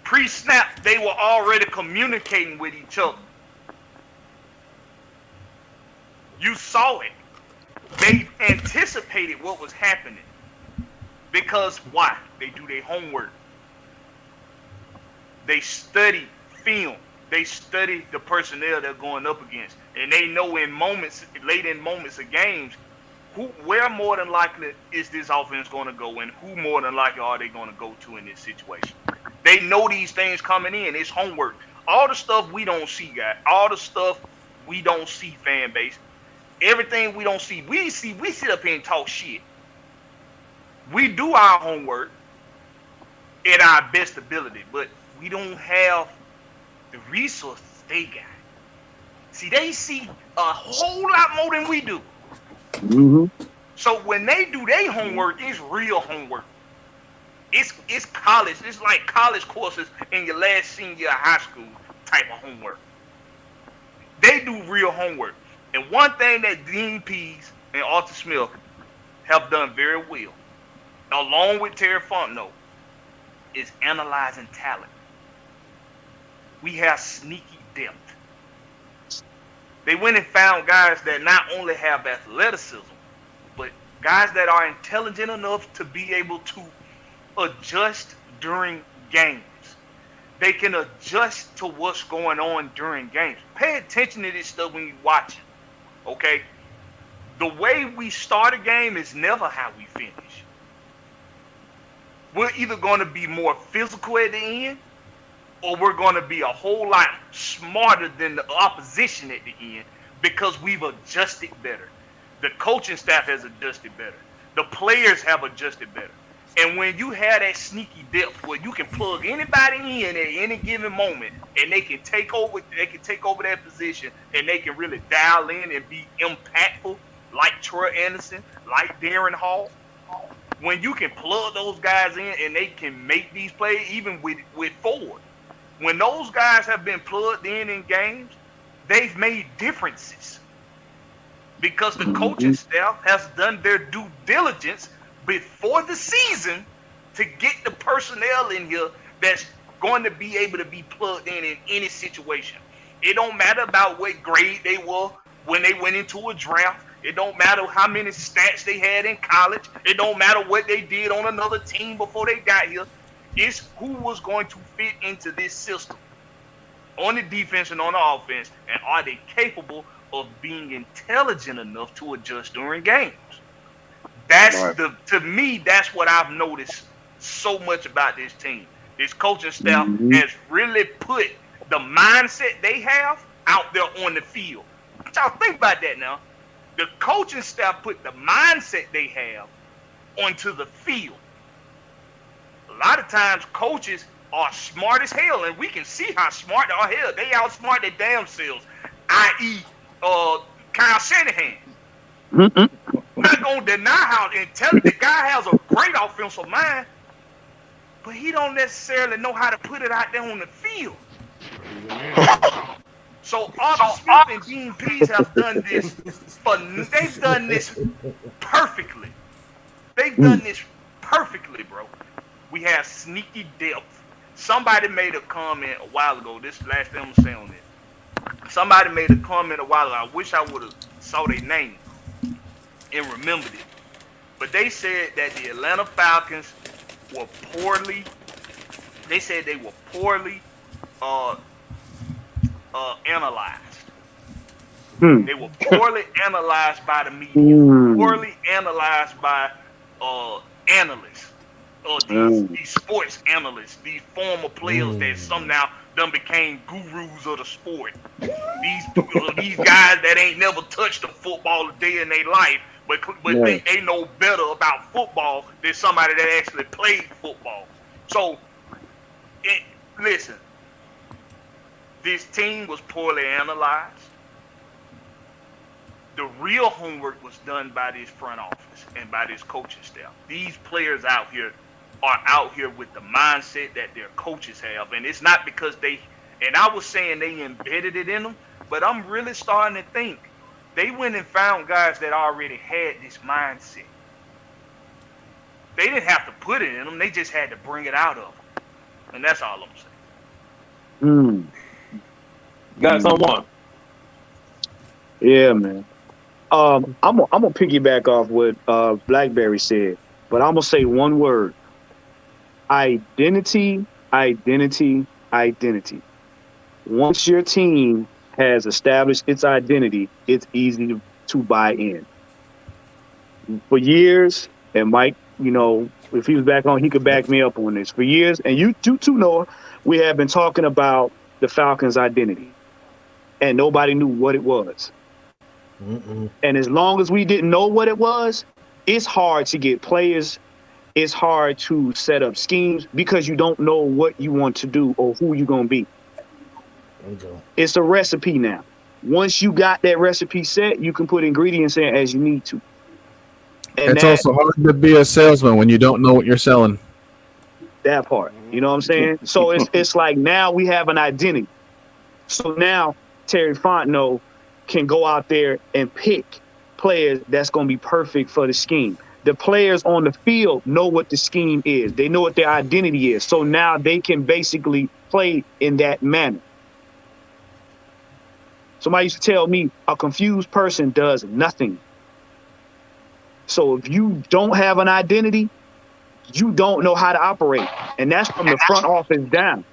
Pre-snap, they were already communicating with each other. You saw it. They anticipated what was happening. Because why? They do their homework. They study film. They study the personnel they're going up against. And they know late in moments of games, where more than likely is this offense going to go and who more than likely are they going to go to in this situation. They know these things coming in. It's homework. All the stuff we don't see, guys. All the stuff we don't see, fan base. Everything we don't see. We sit up here and talk shit. We do our homework at our best ability, but we don't have the resources they got. See, they see a whole lot more than we do. Mm-hmm. So when they do their homework, it's real homework. It's college. It's like college courses in your last senior year of high school type of homework. They do real homework. And one thing that Dean Pease and Arthur Smith have done very well, along with Terry Fontenot, is analyzing talent. We have sneaky depth. They went and found guys that not only have athleticism, but guys that are intelligent enough to be able to adjust during games. They can adjust to what's going on during games. Pay attention to this stuff when you watch it, okay? The way we start a game is never how we finish. We're either going to be more physical at the end, or we're going to be a whole lot smarter than the opposition at the end because we've adjusted better. The coaching staff has adjusted better. The players have adjusted better. And when you have that sneaky depth where you can plug anybody in at any given moment and they can take over that position and they can really dial in and be impactful like Troy Anderson, like Darren Hall, when you can plug those guys in and they can make these plays, even with Ford, when those guys have been plugged in games, they've made differences. because the coaching staff has done their due diligence before the season to get the personnel in here that's going to be able to be plugged in any situation. It don't matter about what grade they were when they went into a draft. It don't matter how many stats they had in college. It don't matter what they did on another team before they got here. It's who was going to fit into this system on the defense and on the offense, and are they capable of being intelligent enough to adjust during games? That's to me, that's what I've noticed so much about this team. This coaching staff has really put the mindset they have out there on the field. Y'all think about that now. The coaching staff put the mindset they have onto the field. A lot of times coaches are smart as hell, and we can see how smart they are. Hell, they outsmart their damn selves, i.e. Kyle Shanahan. Not gonna deny how intelligent the guy has a great offensive mind, but he don't necessarily know how to put it out there on the field. So Arthur Smith and Dean Pease have done this they've done this perfectly. They've done this perfectly, bro. We have sneaky depth. Somebody made a comment a while ago. This is the last thing I'm gonna say on this. Somebody made a comment a while ago. I wish I would have saw their name and remembered it. But they said that the Atlanta Falcons were poorly. They said they were poorly analyzed. They were poorly analyzed by the media. Poorly analyzed by analysts. These sports analysts, these former players that somehow done became gurus of the sport. These guys that ain't never touched a football a day in their life, but think they know better about football than somebody that actually played football. So, listen, this team was poorly analyzed. The real homework was done by this front office and by this coaching staff. These players out here are out here with the mindset that their coaches have. And it's not because and I was saying they embedded it in them, but I'm really starting to think they went and found guys that already had this mindset. They didn't have to put it in them. They just had to bring it out of them. And that's all I'm saying. Got someone. Yeah, man. I'm gonna piggyback off what Blackberry said, but I'm gonna say one word: identity, identity, identity. Once your team has established its identity, it's easy to buy in. For years, and Mike, if he was back on, he could back me up on this. For years, and you too, Noah, we have been talking about the Falcons' identity, and nobody knew what it was. And as long as we didn't know what it was, it's hard to get players. It's hard to set up schemes because you don't know what you want to do or who you're going to be. Okay. It's a recipe now. Once you got that recipe set, you can put ingredients in as you need to. And it's also hard to be a salesman when you don't know what you're selling. That part. You know what I'm saying? So it's like now we have an identity. So now Terry Fontenot can go out there and pick players that's going to be perfect for the scheme. The players on the field know what the scheme is. They know what their identity is. So now they can basically play in that manner. Somebody used to tell me a confused person does nothing. So if you don't have an identity, you don't know how to operate. And that's from the front office down.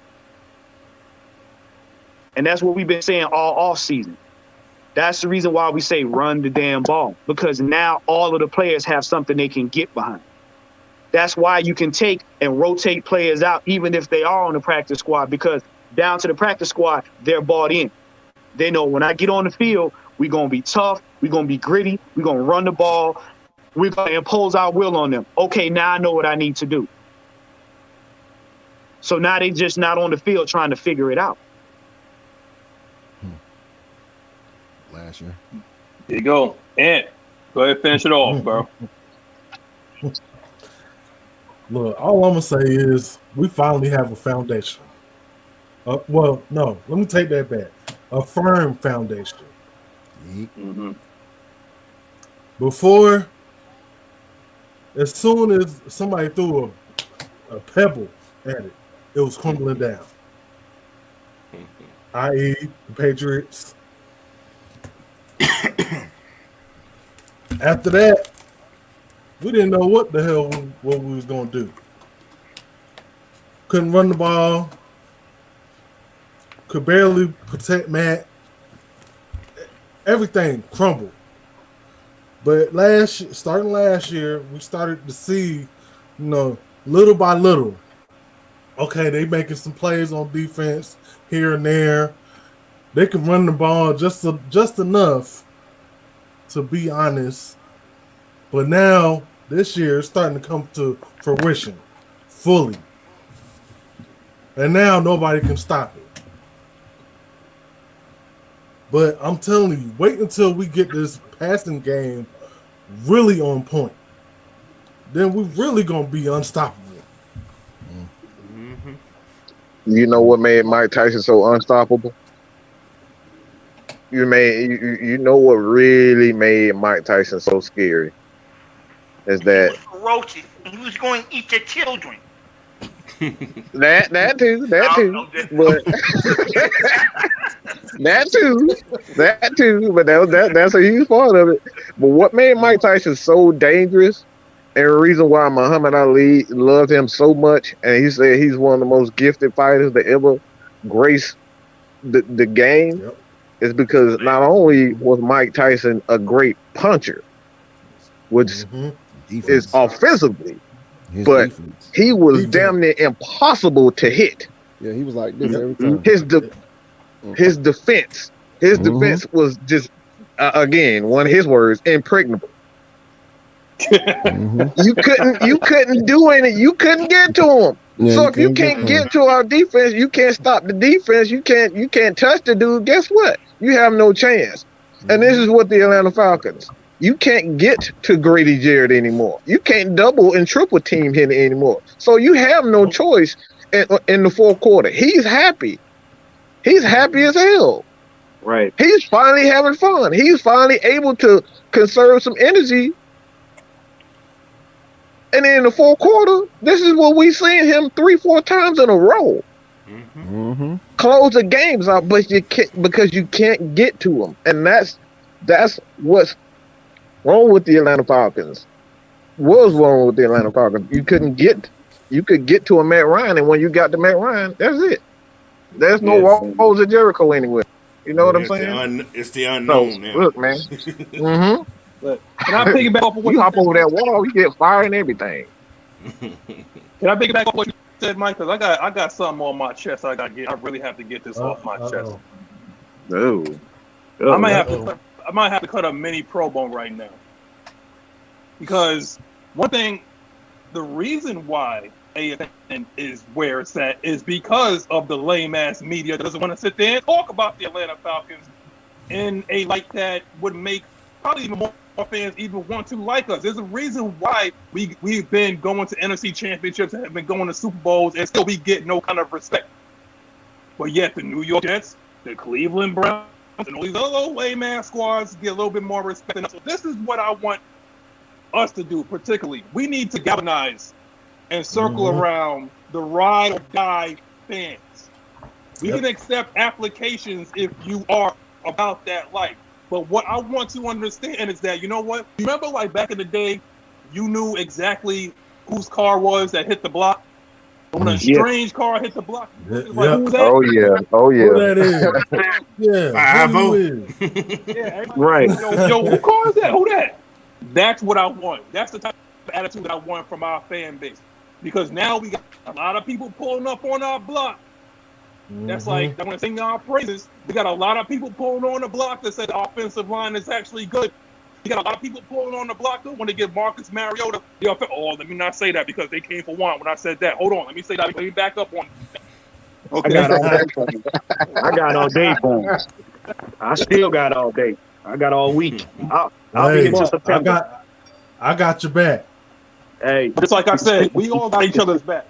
And that's what we've been saying all off season. That's the reason why we say run the damn ball, because now all of the players have something they can get behind. That's why you can take and rotate players out, even if they are on the practice squad, because down to the practice squad, they're bought in. They know when I get on the field, we're going to be tough, we're going to be gritty, we're going to run the ball, we're going to impose our will on them. Okay, now I know what I need to do. So now they just not on the field trying to figure it out. Last year. There you go. And go ahead and finish it off, bro. Look, all I'm going to say is we finally have a foundation. Well, no, let me take that back. A firm foundation. Before, as soon as somebody threw a pebble at it, it was crumbling down. I.e., the Patriots. After that, we didn't know what the hell what we was going to do. Couldn't run the ball. Could barely protect Matt. Everything crumbled. But starting last year, we started to see, little by little, okay, they making some plays on defense here and there. They can run the ball just enough, to be honest. But now, this year, it's starting to come to fruition fully. And now nobody can stop it. But I'm telling you, wait until we get this passing game really on point. Then we're really going to be unstoppable. Mm-hmm. You know what made Mike Tyson so unstoppable? You know what really made Mike Tyson so scary? Is that he was ferocious. He was going to eat your children. That too, but that too, but that's a huge part of it. But what made Mike Tyson so dangerous, and the reason why Muhammad Ali loved him so much, and he said he's one of the most gifted fighters to ever grace the game, is because not only was Mike Tyson a great puncher, which is offensively, but he was damn near impossible to hit. Yeah, he was like this every time. His defense was just again, one of his words, impregnable. You couldn't do anything. You couldn't get to him. Yeah, so if you can't get to our defense, you can't stop the defense. You can't touch the dude. Guess what? You have no chance. And this is what the Atlanta Falcons. You can't get to Grady Jarrett anymore. You can't double and triple team him anymore. So you have no choice in the fourth quarter. He's happy. He's happy as hell. Right. He's finally having fun. He's finally able to conserve some energy. And in the fourth quarter, this is what we seen him 3-4 times in a row. Close the games out, but you can't, because you can't get to them. And that's what's wrong with the Atlanta Falcons. Was wrong with the Atlanta Falcons. You could get to a Matt Ryan, and when you got to Matt Ryan, that's it. There's no walls of Jericho anywhere. You know what I'm saying? It's the unknown now. Look, man. But can I piggyback off of what you hop over that wall, you get fired and everything. Can I piggyback off what you said, Mike? Because I got something on my chest. I really have to get this off my chest. No. I might have to cut a mini promo right now. Because one thing, the reason why AFN is where it's at is because of the lame ass media that doesn't want to sit there and talk about the Atlanta Falcons in a light that would make probably even more fans even want to like us. There's a reason why we've been going to NFC championships and have been going to Super Bowls and still we get no kind of respect. But yet the New York Jets, the Cleveland Browns, and all these other lame ass squads get a little bit more respect. And so this is what I want us to do particularly. We need to galvanize and circle around the ride or die fans. We can accept applications if you are about that life. But what I want to understand is that, you know what? Remember, like back in the day, you knew exactly whose car was that hit the block? When a strange car hit the block, like, who's that? Oh yeah. Who that is? Yeah. Who is? Right. Yo, who car is that? Who that? That's what I want. That's the type of attitude that I want from our fan base. Because now we got a lot of people pulling up on our block. That's like, I want to sing our praises. We got a lot of people pulling on the block that said the offensive line is actually good. We got a lot of people pulling on the block that want to give Marcus Mariota the offense. Oh, let me not say that because they came for one when I said that. Hold on, let me say that. Let me back up on that. Okay. I got all day for him. I still got all day. I got all week. I'll be into September. I got your back. Hey, just like I said, we all got each other's back.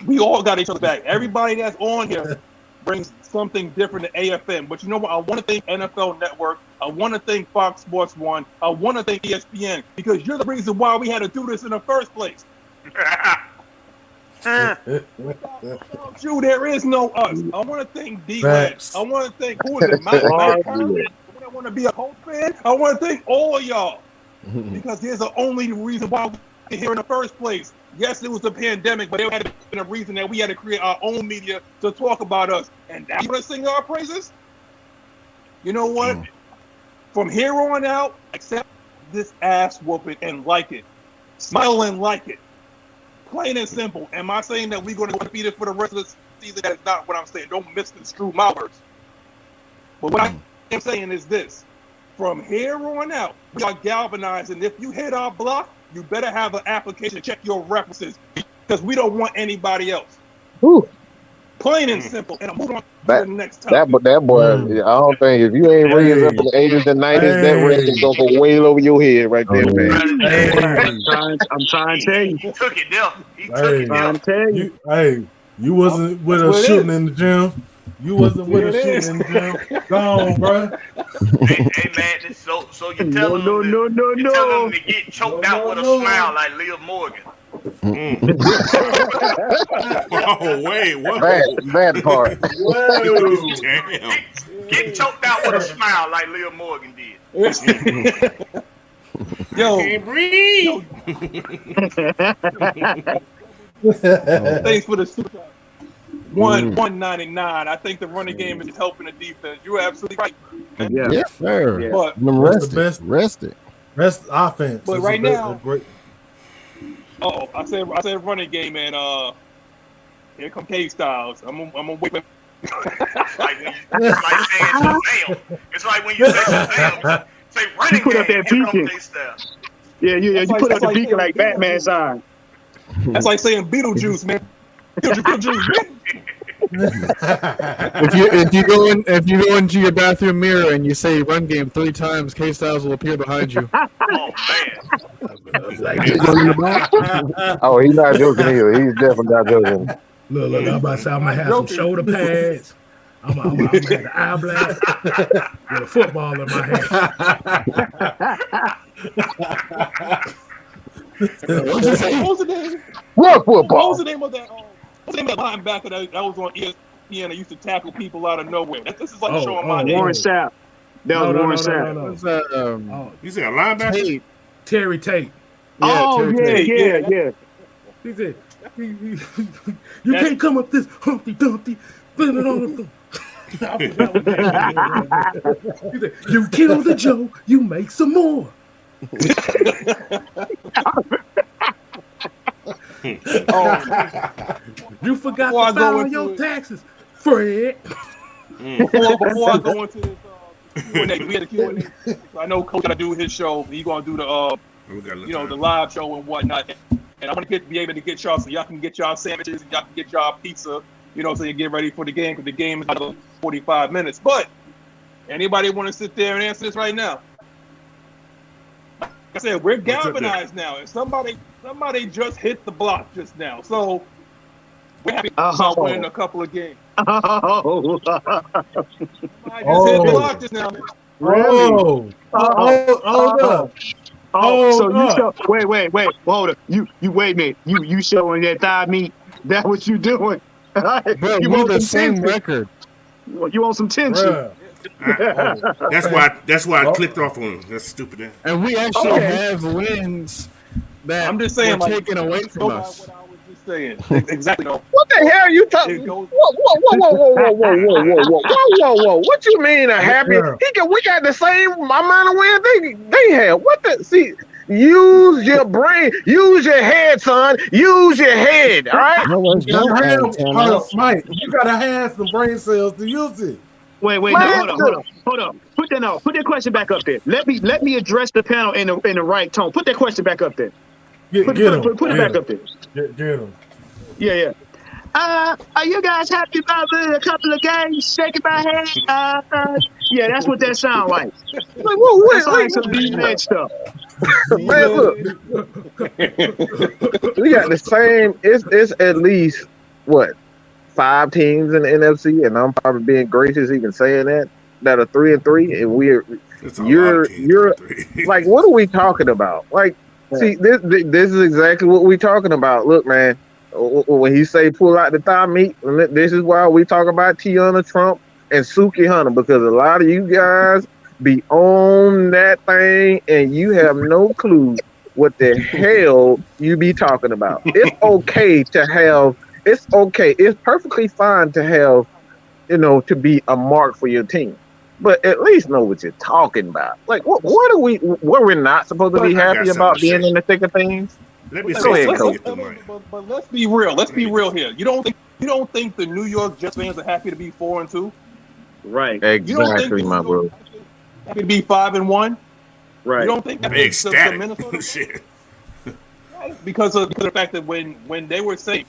We all got each other's back. Everybody that's on here brings something different to AFN. But you know what? I want to thank NFL Network. I want to thank Fox Sports 1. I want to thank ESPN because you're the reason why we had to do this in the first place. Without you, there is no us. I want to thank D-Lag. I want to thank, who is it, Mike Curry? I want to be a Colts fan. I want to thank all of y'all because there's the only reason why we're here in the first place. Yes, it was a pandemic, but there had to be a reason that we had to create our own media to talk about us. And now we're singing our praises? You know what? From here on out, accept this ass whooping and like it. Smile and like it. Plain and simple. Am I saying that we're going to defeat it for the rest of the season? That is not what I'm saying. Don't misconstrue my words. But what I am saying is this. From here on out, we are galvanized. And if you hit our block, you better have an application to check your references because we don't want anybody else. Ooh. Plain and simple. And I'm moving on to the next topic. That boy, I don't think if you ain't raised up in the 80s and 90s, that race is going to go way over your head right there, man. I'm trying to tell you. He took it there. He took it there. I'm telling you. You wasn't with us shooting in the gym. You wasn't with us shooting in the gym. Go on, bro. Hey man, so you telling them to get choked out with a smile like Leah Morgan. Oh wait, what? Bad part. Whoa, damn. Get choked out with a smile like Leah Morgan did. Yo, Can't breathe. Thanks for the super chat. 199. I think the running game is helping the defense. You're absolutely right. Yeah, sir. Yeah. But Rested. Rest offense. But right now, I said running game, and here come K Styles. I'm gonna wait. It's like when you say Shazam, say running you put up that beacon. Yeah, you put up the beacon like Batman sign. That's like saying Beetlejuice, man. Beetlejuice, man. if you go into your bathroom mirror and you say "run game" 3 times, K Styles will appear behind you. Oh man! Oh, he's not joking either. He's definitely not joking. Look, I'm about to say I'm gonna have some shoulder pads. I'm gonna have the eye blast with a football in my hand. What was the name? What football? What was the name of that? What's the name of that linebacker that was on ESPN that used to tackle people out of nowhere? This is like showing my age. Warren Sapp. That was Warren Sapp. You said a linebacker? Terry Tate. Yeah. He said, you can't come up this Humpty Dumpty. He said, you kill the Joe, you make some more. You forgot to file your taxes, Fred. Before I go into this Q&A, we had a Q&A. I know Coach gonna do his show. He's gonna do the the live show and whatnot. And I want to be able to get y'all so y'all can get y'all sandwiches and y'all can get y'all pizza. So you get ready for the game because the game is about 45 minutes. But anybody want to sit there and answer this right now? Like I said, we're galvanized now, and somebody just hit the block just now. So we're happy to win a couple of games. Oh, I just hit the block just now. really? Wait. Hold up. You wait a minute. You showing that thigh meat? That what you doing? Bro, you want the same tension. record. You want some tension? That's why I clicked off on him. That's stupid. And we actually have wins that I'm just saying, were taken away from us. What I was just saying. Exactly. No. What the hell are you talking? Whoa! What you mean a happy? We got the same amount of wins they have. What the? See, use your brain, use your head, son. Use your head. All right. Mike, you gotta have some brain cells to use it. Wait, hold up. Put that question back up there. Let me address the panel in the right tone. Put that question back up there. Put it back up there. Get him. Yeah. Are you guys happy about a couple of games? Shaking my head. Yeah, that's what that sound like. Like some B-man stuff. Man, look. We got the same. It's at least what 5 teams in the NFC, and I'm probably being gracious even saying that are 3-3, and you're like, what are we talking about? Like, see, this is exactly what we're talking about. Look, man, when he say pull out the thigh meat, this is why we talk about Tiana Trump and Suki Hunter, because a lot of you guys be on that thing and you have no clue what the hell you be talking about. It's okay to have. It's okay. It's perfectly fine to have, to be a mark for your team, but at least know what you're talking about. Like, what are we? Were we not supposed to be happy about being in the thick of things? Let me Go ahead, Coach. But let's be real. Let's be real here. You don't think the New York Jets fans are happy to be 4-2? Right. Exactly, my bro. Happy to be 5-1? Right. You don't think that's ecstatic? Minnesota? Shit. Right? Because of the fact that when they were saying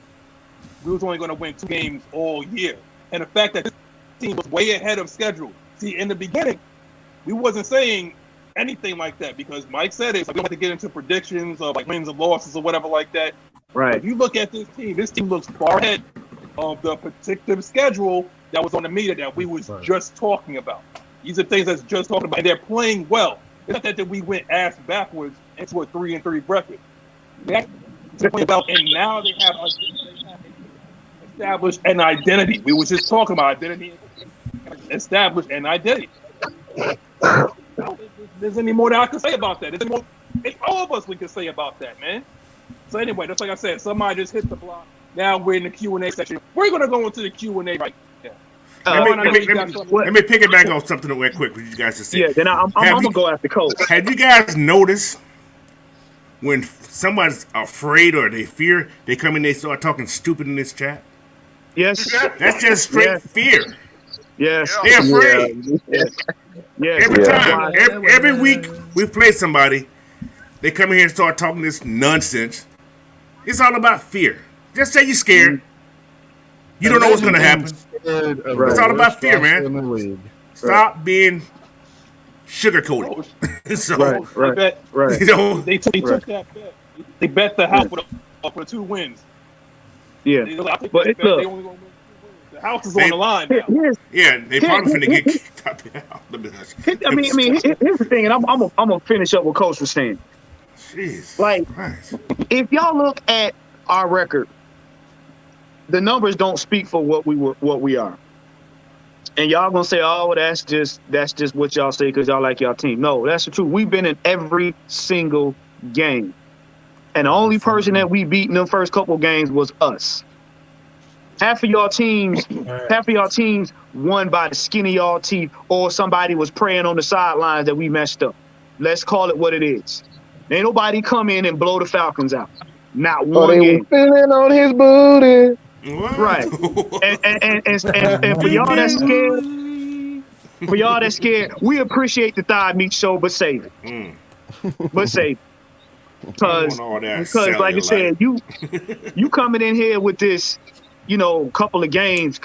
we was only going to win 2 games all year, and the fact that this team was way ahead of schedule. See, in the beginning, we wasn't saying anything like that because Mike said it. So we don't have to get into predictions of like wins and losses or whatever like that. Right. But if you look at this team looks far ahead of the predictive schedule that was on the media that we was just talking about. These are things that's just talking about. And they're playing well. It's not that we went ass backwards into a 3-3 record. That's playing well, and now they have established an identity. We were just talking about identity. Established an identity. I don't think there's any more that I can say about that. It's all of us we can say about that, man. So anyway, just like I said, somebody just hit the block. Now we're in the Q&A section. We're going to go into the Q&A right now. Let me pick it back on something real quick. What you guys just said. Yeah, then I'm going to go after Coach. Have you guys noticed when somebody's afraid or they fear, they come in, they start talking stupid in this chat? Yes. That's just straight fear. Yes. They're afraid. Yes. Every time. Every week we play somebody, they come in here and start talking this nonsense. It's all about fear. Just say you're scared. You don't know what's going to happen. It's all about fear, man. Stop being sugar-coated. Right. You know, they took that bet. They bet the house for 2 wins. Yeah. But look, they only gonna win 2 wins. The house is on the line now. Yeah, they probably finna get kicked out. I mean, here's the thing, and I'm gonna finish up what Coach was saying. Jeez. Like, if y'all look at our record, the numbers don't speak for what we are. And y'all gonna say, oh, that's just what y'all say because y'all like y'all team. No, that's the truth. We've been in every single game. And the only person that we beat in the first couple games was us. Half of y'all teams won by the skin of y'all teeth, or somebody was praying on the sidelines that we messed up. Let's call it what it is. Ain't nobody come in and blow the Falcons out. Not one game. Feeling on his booty. Right. And for y'all that's scared, we appreciate the Thigh Meat Show, but save it. But save it. Because like I said, you coming in here with this, couple of games.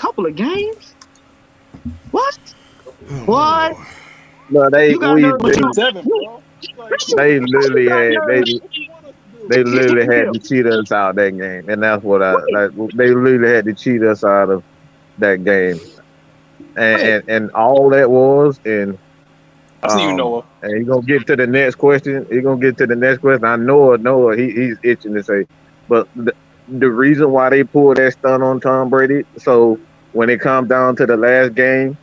What? What? No, they literally had to cheat us out that game, and that's what they literally had to cheat us out of that game, and all that was. And I see you, Noah. And he's gonna get to the next question. I know he's itching to say, but the reason why they pulled that stunt on Tom Brady, so when it comes down to the last game,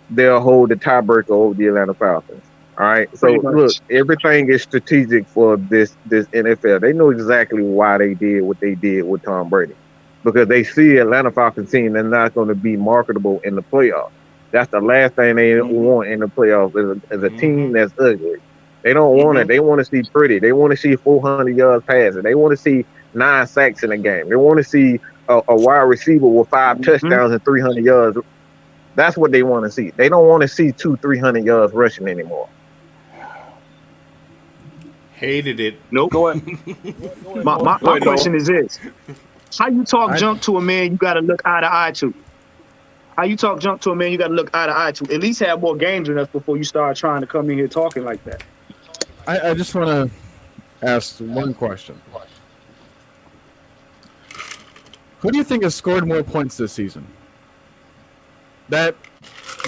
they'll hold the tiebreaker over the Atlanta Falcons. All right. So look, everything is strategic for this NFL. They know exactly why they did what they did with Tom Brady, because they see Atlanta Falcons team they're not going to be marketable in the playoffs. That's the last thing they want in the playoffs is a team that's ugly. They don't want it. They want to see pretty. They want to see 400 yards passing. They want to see 9 sacks in a game. They want to see a wide receiver with 5 touchdowns and 300 yards. That's what they want to see. They don't want to see 200-300 yards rushing anymore. Hated it. Nope. Go ahead. My question is this: how you talk junk to a man you got to look eye to eye to? How you talk junk to a man you got to look eye to eye to? At least have more games than us before you start trying to come in here talking like that. I just want to ask one question. Who do you think has scored more points this season? That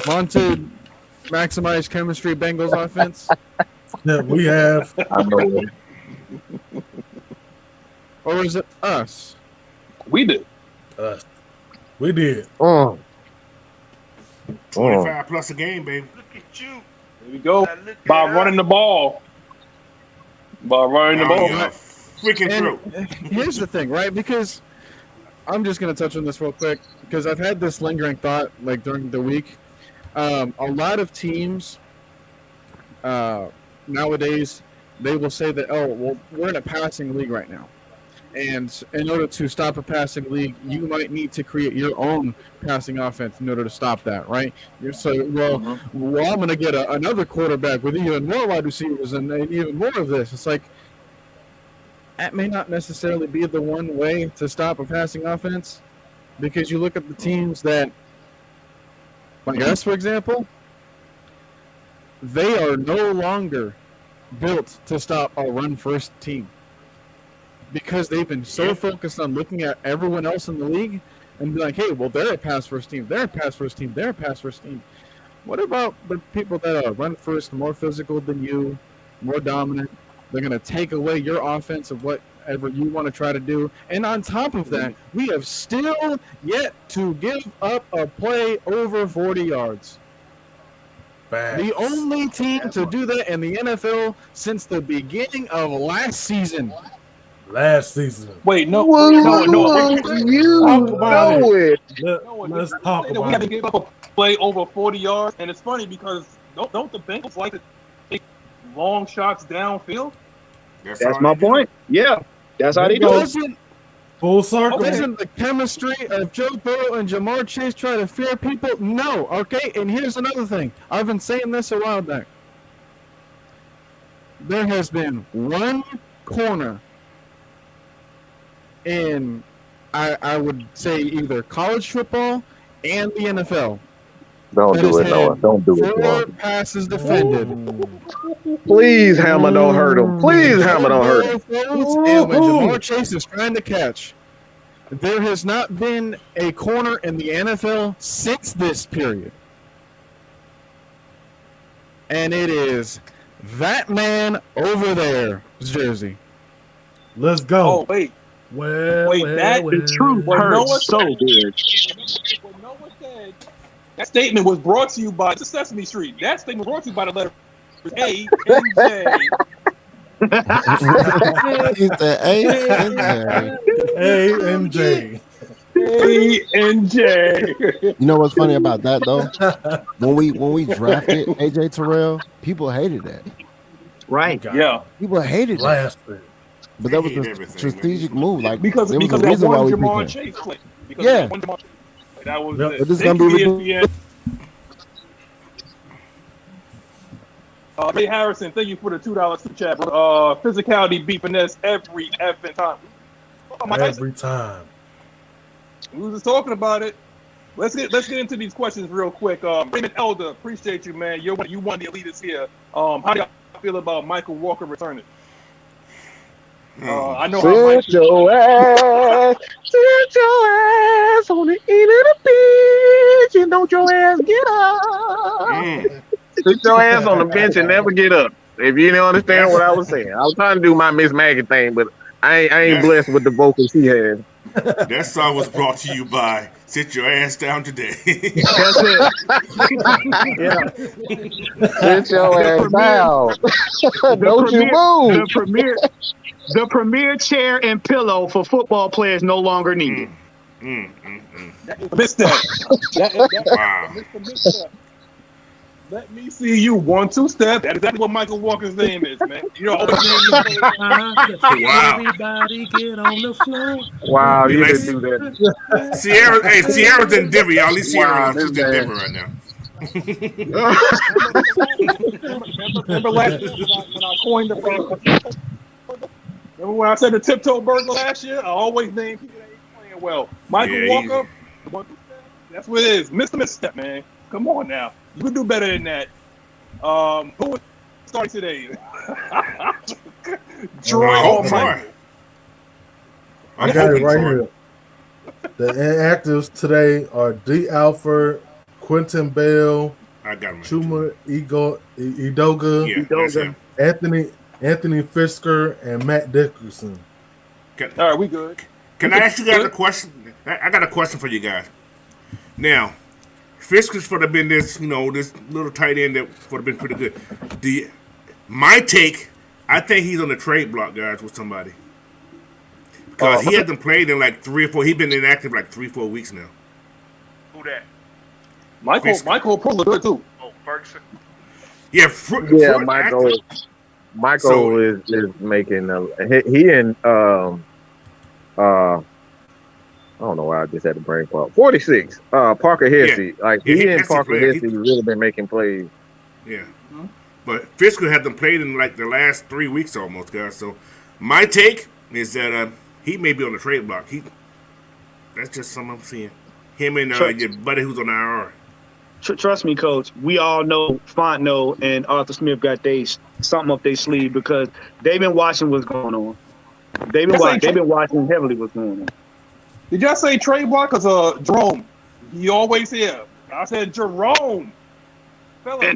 vaunted maximized chemistry Bengals offense? that we have. I know. Or is it us? We did. We did. 25 plus a game, baby. Look at you. There we go. Look By at running the ball. By running the Down ball. your freaking throat. Here's the thing, right? Because I'm just going to touch on this real quick because I've had this lingering thought like during the week. A lot of teams nowadays, they will say that, oh, well, we're in a passing league right now. And in order to stop a passing league, you might need to create your own passing offense in order to stop that, right? Well, I'm going to get another quarterback with even more wide receivers and even more of this. It's like, that may not necessarily be the one way to stop a passing offense, because you look at the teams that, like us, for example, they are no longer built to stop a run-first team because they've been so focused on looking at everyone else in the league and be like, hey, well, they're a pass-first team, they're a pass-first team, they're a pass-first team. What about the people that are run-first, more physical than you, more dominant? They're going to take away your offense of whatever you want to try to do. And on top of that, we have still yet to give up a play over 40 yards. Facts. The only team to do that in the NFL since the beginning of last season. Wait, no. You Talk about know it. Let's talk We about had to it. give up a play over 40 yards, and it's funny because don't the Bengals like to take long shots downfield? That's my point. Yeah, that's how they do it. Full circle. Doesn't the chemistry of Joe Burrow and Jamar Chase try to fear people? No. Okay, and here's another thing. I've been saying this a while back. There has been one corner in, I would say, either college football and the NFL. Don't do it, Noah. Don't do it, Noah. 4 passes defended. Please, Hammer, don't hurt him. Please, Hammer, don't hurt him. And when Jamar Chase is trying to catch, there has not been a corner in the NFL since this period. And it is that man over there's jersey. Let's go. Oh, wait. Well, The truth hurts so good. What Noah said, that statement was brought to you by Sesame Street. That statement was brought to you by the letter A and J. He said A and J. A and J. A and J. You know what's funny about that though? When we drafted AJ Terrell, people hated that. Right. Yeah. People hated that. But that was Hate a everything, strategic move. Like Because there was a that reason why one we Jamar picked him. Chase play. Because Yeah. that one Jamar Chase play. That was Yep. it. But this is Thank gonna be you, ridiculous. ESPN. Ray Harrison, thank you for the $2 super chat. Physicality beat finesse every effing time. Every time. We were just talking about it. Let's get into these questions real quick. Raymond Elder, appreciate you, man. You one of the elitists here. How do y'all feel about Mykal Walker returning? I know how Sit your ass on the end of the bench and don't your ass get up. Sit your ass on the bench and never get up. If you didn't understand what I was saying. I was trying to do my Ms Maggie thing, but I ain't blessed with the vocals she has. That song was brought to you by Sit Your Ass Down Today. That's it. Yeah. Sit your ass down. Don't you move. The premier chair and pillow for football players no longer needed. Misstep. Wow. Misstep. Let me see you 1-2 step. That's exactly what Mykal Walker's name is, man. You know, Wow. Everybody get on the floor. Wow, you Nice. didn't do that. Sierra's in Denver, y'all. At least Wow, Sierra's this in man. Denver right now. remember last year when I coined the remember when I said the tiptoe burglar last year? I always name people that ain't playing well. Mykal Yeah, Walker, that's what it is. Mr. Misstep, man. Come on now. You can do better than that. Who is starting today? Troy Oh, or Troy. Michael? I got it right here. The inactives today are D. Alford, Quentin Bell, I got him. Chuma Idoga, Yeah, that's him. Anthony Fisker, and Matt Dickerson. All right, we good. Can I ask you guys a question? I got a question for you guys. Now, Fisker's for the been this, this little tight end that for the been pretty good. My take, I think he's on the trade block, guys, with somebody. Because he hasn't played in like 3 or 4. He's been inactive like 3-4 weeks now. Who that? Michael Pro look good too. Oh, Ferguson. Yeah, Michael is making he and I don't know why I just had a brain fart. 46. Parker Hesse. He and Parker Hesse really been making plays. Yeah. Mm-hmm. But Fisker hasn't played in like the last 3 weeks almost, guys. So my take is that he may be on the trade block. That's just something I'm seeing. Him and your buddy who's on the IR. Trust me, Coach. We all know Fontenot and Arthur Smith got something up their sleeve because they've been watching what's going on. They've been watching heavily what's going on. Did y'all say trade block? Because Jerome, you always hear. I said Jerome. Fella, they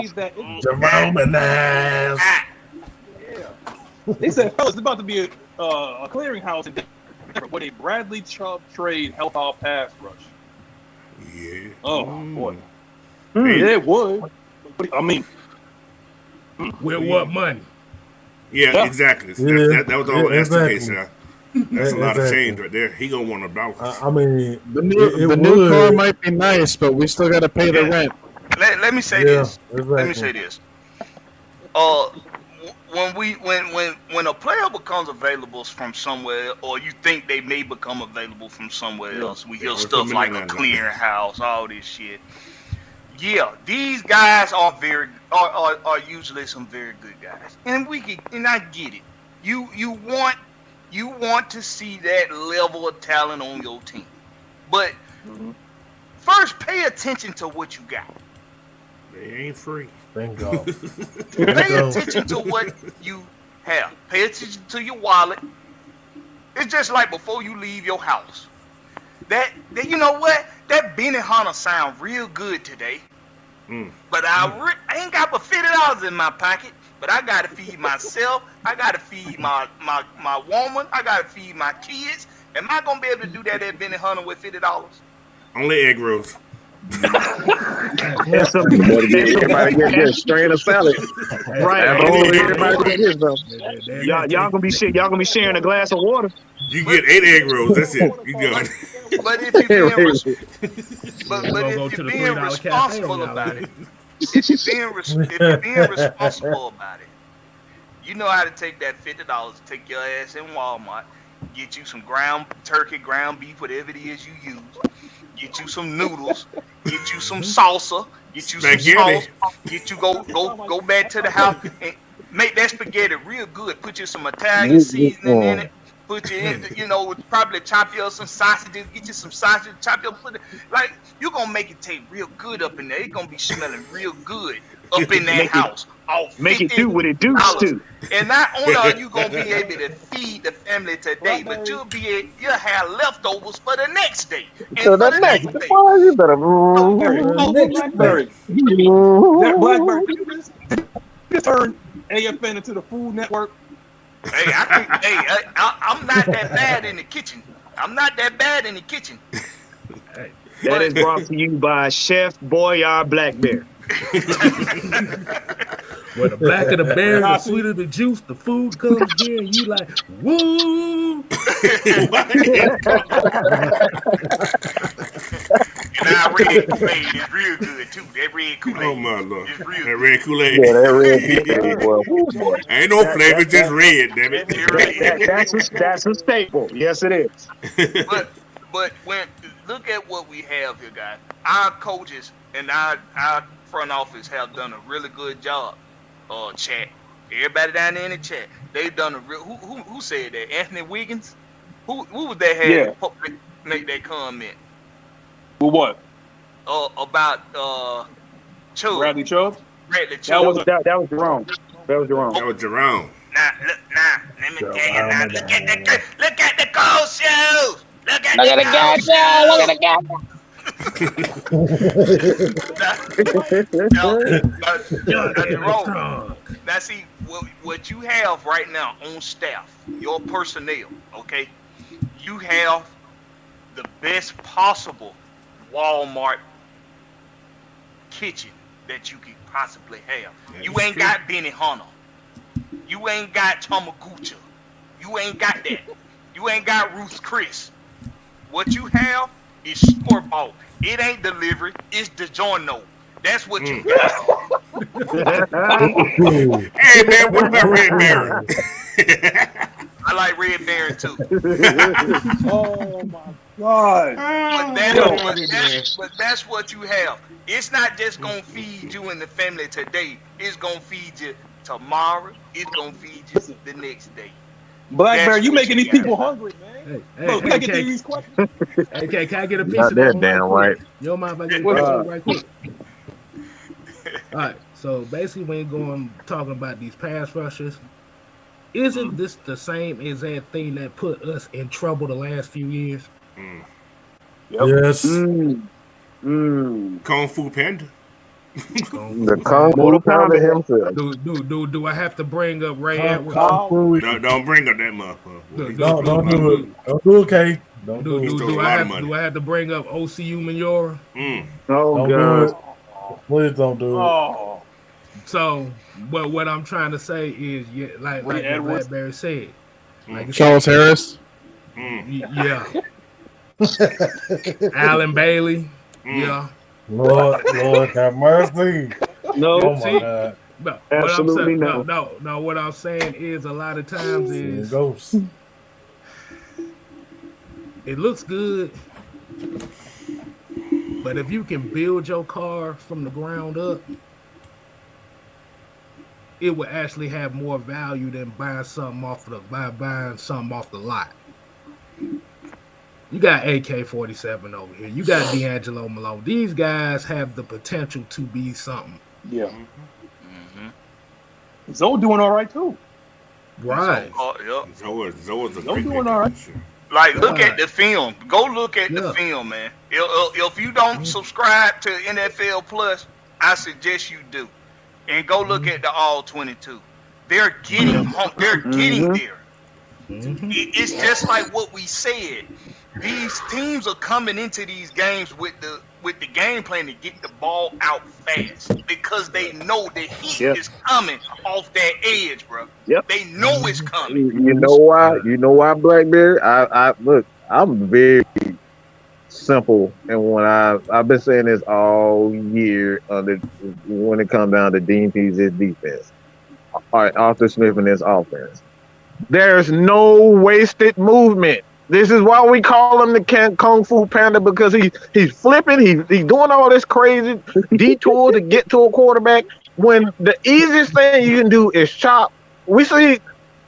say that Jerome and Nas. Yeah. They said, fellas, it's about to be a clearinghouse in Denver with a Bradley Chubb trade help out pass rush. Yeah. Oh, boy. Yeah, it would. I mean, with what money? Yeah, exactly. That was all that's the case. That's a lot of change right there. He gonna want $1. I mean, the new car might be nice, but we still got to pay the rent. Let me say this. Exactly. Let me say this. When a player becomes available from somewhere, or you think they may become available from somewhere else, we hear stuff like a clearinghouse, all this shit. Yeah, these guys are usually some very good guys, and I get it. You want to see that level of talent on your team, but first pay attention to what you got. They ain't free. Thank God. Pay attention to what you have. Pay attention to your wallet. It's just like before you leave your house. That you know what? That Benny Hunter sound real good today. But I ain't got but $50 in my pocket. But I gotta feed myself. I gotta feed my woman. I gotta feed my kids. Am I gonna be able to do that at Benny Hunter with $50? Only egg rolls. Everybody get this strain of salad. Right. Everybody get this, y'all gonna be sharing a glass of water. You get 8 egg rolls. That's it. You got it. But if you're being responsible about it, if you're being responsible about it, you know how to take that $50, take your ass in Walmart, get you some ground turkey, ground beef, whatever it is you use. Get you some noodles, get you some salsa, get you some sauce, get you go back to the house and make that spaghetti real good. Put you some Italian seasoning in it. Put you in, probably chop you up some sausages. Get you some sausage, chop you up. Like you're gonna make it taste real good up in there. It's gonna be smelling real good up in that house. Make it do what it do too. And not only are you gonna be able to feed the family today, but you'll have leftovers for the next day. And so the next day. Well, you better Blackberry. That Blackberry. You turn AFN into the Food Network. Hey, I'm not that bad in the kitchen. That is brought to you by Chef Boyard Blackberry. When the black of the berry, the sweeter the juice, the food comes in, you like, woo! And our red Kool-Aid is real good too. That red Kool-Aid. Oh my Lord. Is real that red Kool-Aid. Yeah, that red Kool-Aid. Ain't no flavor, just red, damn it. That's a staple. Yes, it is. But when look at what we have here, guys. Our coaches and our front office have done a really good job. Chat. Everybody down there in the chat, they've done a real. Who said that? Anthony Wiggins. Who was that had to make that comment? Well, what? About Chubb. Bradley Chubb. That was Jerome. That was Jerome. Now, let me tell you. Now, look at the cold shoes. Look at the guy show. Look at the guy. Now, see, what you have right now on staff, your personnel, okay? You have the best possible Walmart kitchen that you could possibly have. You ain't got Benny Hunter. You ain't got Tamagucha. You ain't got that. You ain't got Ruth Chris. What you have is store-bought. It ain't delivery. It's DiGiorno. That's what you got. Hey, man, what about Red Baron? I like Red Baron, too. Oh, my God. But that's what you have. It's not just going to feed you and the family today. It's going to feed you tomorrow. It's going to feed you the next day. Blackberry, you making these people hungry, man. Look, can I get these questions? Okay, can I get a piece Not of that that damn right. You don't mind if I get a piece of it right quick? All right, so basically when you're going talking about these pass rushers, isn't this the same exact thing that put us in trouble the last few years? Yes. Kung Fu Panda. The Kung Fu Panda himself. Do I have to bring up Ray Edwards? Don't bring up that motherfucker. Don't do it. Don't do it, K. Don't do it. Do I have to bring up OCU Manora? Oh, don't God. do it. Please don't do it. Oh. So, what I'm trying to say is, like Blackberry said, like Charles Harris. Yeah. Alan Bailey. Yeah. Lord have mercy. No, oh my God. No, absolutely no. No, what I'm saying is a lot of times is it looks good, but if you can build your car from the ground up, it will actually have more value than buying something off the lot. You got AK-47 over here. You got D'Angelo Malone. These guys have the potential to be something. Yeah. Zoe doing all right too. Right. Zoe's a Zoe doing all right. Like, look at the film. Go look at the film, man. If you don't subscribe to NFL Plus, I suggest you do, and go look at the All 22. They're getting home. They're getting there. It's just like what we said. These teams are coming into these games with the game plan to get the ball out fast because they know the heat is coming off that edge, bro. Yep. They know it's coming. You know why? You know why, Blackberry? I look. I'm very simple, and when I've been saying this all year. When it comes down to Dean Pease' defense, all right, Arthur Smith and his offense. There's no wasted movement. This is why we call him the Kung Fu Panda, because he's flipping, he's doing all this crazy detour to get to a quarterback, when the easiest thing you can do is chop. We see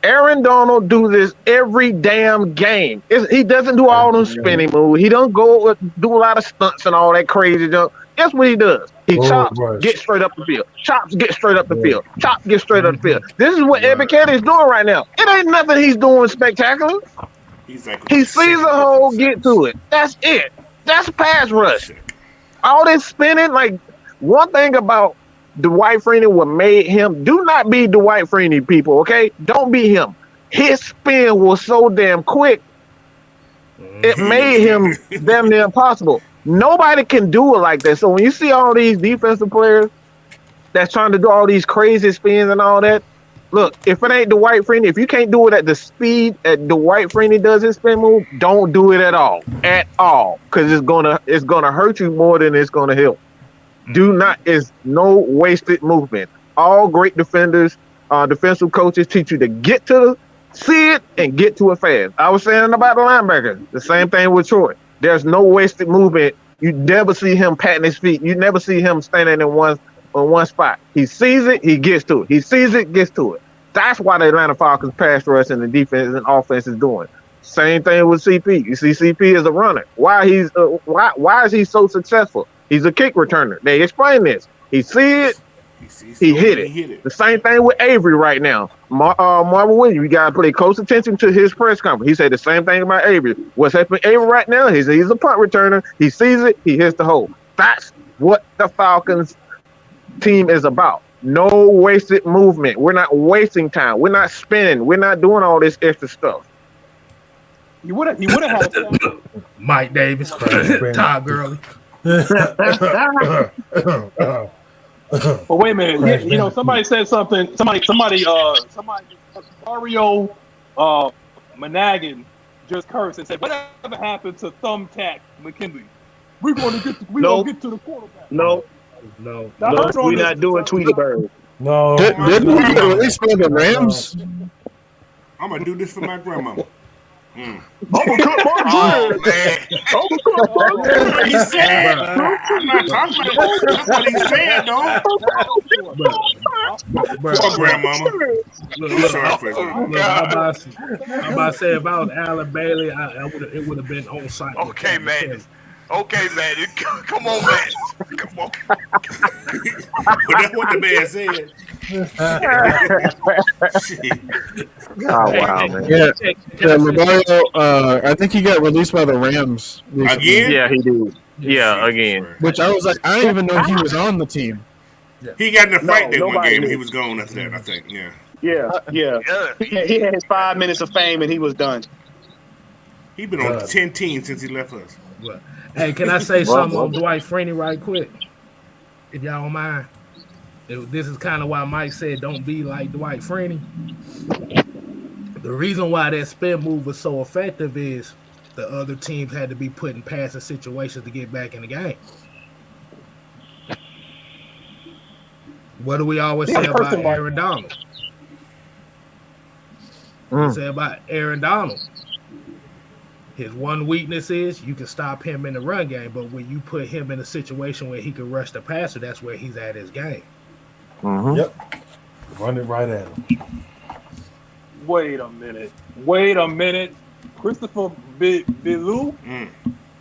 Aaron Donald do this every damn game. He doesn't do all them spinning moves. He don't go do a lot of stunts and all that crazy junk. That's what he does. He chops, get straight up the field. Chops, get straight up the field. Chops, get straight up the field. This is what Evan Kennedy is doing right now. It ain't nothing he's doing spectacular. He sees a hole, get to it. That's it. That's pass rush. All this spinning, like, one thing about Dwight Freeney, what made him, do not be Dwight Freeney, people, okay? Don't be him. His spin was so damn quick, it made him damn near impossible. Nobody can do it like that. So when you see all these defensive players that's trying to do all these crazy spins and all that, look, if it ain't Dwight Freeney, if you can't do it at the speed that Dwight Freeney does his spin move, don't do it at all, because it's gonna hurt you more than it's gonna help. Do not. It's no wasted movement. All great defenders, defensive coaches teach you to see it and get to it fast. I was saying about the linebacker, the same thing with Troy. There's no wasted movement. You never see him patting his feet. You never see him standing in one spot. He sees it, he gets to it. He sees it, gets to it. That's why the Atlanta Falcons pass rush and the defense and offense is doing. Same thing with CP. You see CP is a runner. Why is he so successful? He's a kick returner. They explain this. He sees it, He hit it. The same thing with Avery right now. Marvin Williams, you gotta pay close attention to his press conference. He said the same thing about Avery. What's happening to Avery right now? He's a punt returner. He sees it. He hits the hole. That's what the Falcons team is about. No wasted movement. We're not wasting time. We're not spinning. We're not doing all this extra stuff. He would have had Mike Davis, Todd Gurley. But wait a minute, you know, somebody said something. Somebody, Mario Managan just cursed and said, "Whatever happened to Thumbtack McKinley? We're going to get to the quarterback." No, we're not doing Tweety Bird. No. Didn't we release for the Rams? I'm gonna do this for my grandmama. I'm gonna cut my bread. He said. I'm not talking about that's what he said, though. Poor grandmama. Look, I'm about to say, if I was Alan Bailey, it would have been on site. Okay, man. Come on, man. Come on. But that's what the man said. Oh wow, man. Yeah, Mario, I think he got released by the Rams recently. Again? Yeah, he did. Yeah, again. Which I was like, I didn't even know he was on the team. He got in a fight that one nobody game. did. He was gone after that, I think. Yeah. Yeah. He had his 5 minutes of fame and he was done. He been on 10 teams since he left us. Hey, can I say something on Dwight Freeney right quick? If y'all don't mind. This is kind of why Mike said don't be like Dwight Freeney. The reason why that spin move was so effective is the other teams had to be put in passing situations to get back in the game. What do we always say about Aaron Donald? We say about Aaron Donald. His one weakness is you can stop him in the run game, but when you put him in a situation where he can rush the passer, that's where he's at his game. Mm-hmm. Yep. Run it right at him. Wait a minute. Christopher Bilou.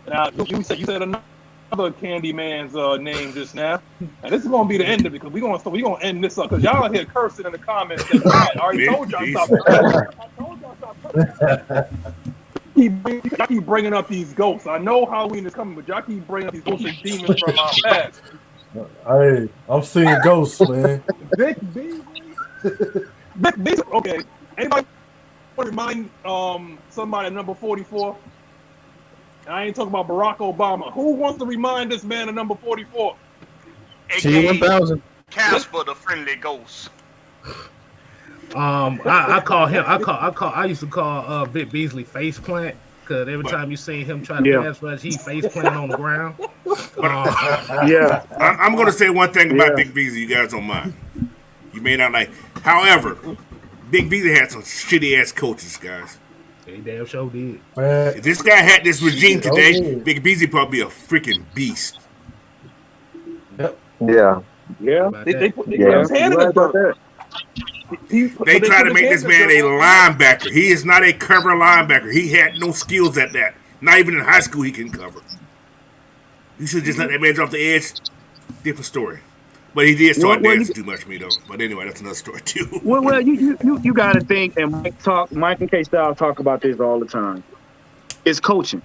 Now you said another Candyman's name just now, and this is gonna be the end of it because we're gonna end this up because y'all are here cursing in the comments. I already told y'all stop. Y'all keep bringing up these ghosts. I know Halloween is coming, but y'all keep bringing up these ghosts and demons from our past. Hey, I'm seeing ghosts, man. Vic Beasley. Okay. Anybody want to remind somebody at number 44? And I ain't talking about Barack Obama. Who wants to remind this man of number 44? T1000. Casper, the friendly ghost. I used to call Vic Beasley face plant because every time you see him try to pass rush, he face plant on the ground. I'm going to say one thing about Vic Beasley. You guys don't mind. You may not like. However, Vic Beasley had some shitty ass coaches, guys. He damn sure did. If this guy had this regime today, Vic Beasley probably be a freaking beast. Yeah. They put his hand in the dirt. They try to make this man a linebacker. He is not a cover linebacker. He had no skills at that. Not even in high school he can cover. You should just let that man drop the edge. Different story. But he did start dancing too much for me though. But anyway, that's another story too. Well, you got to think, and Mike and K-Style talk about this all the time. It's coaching.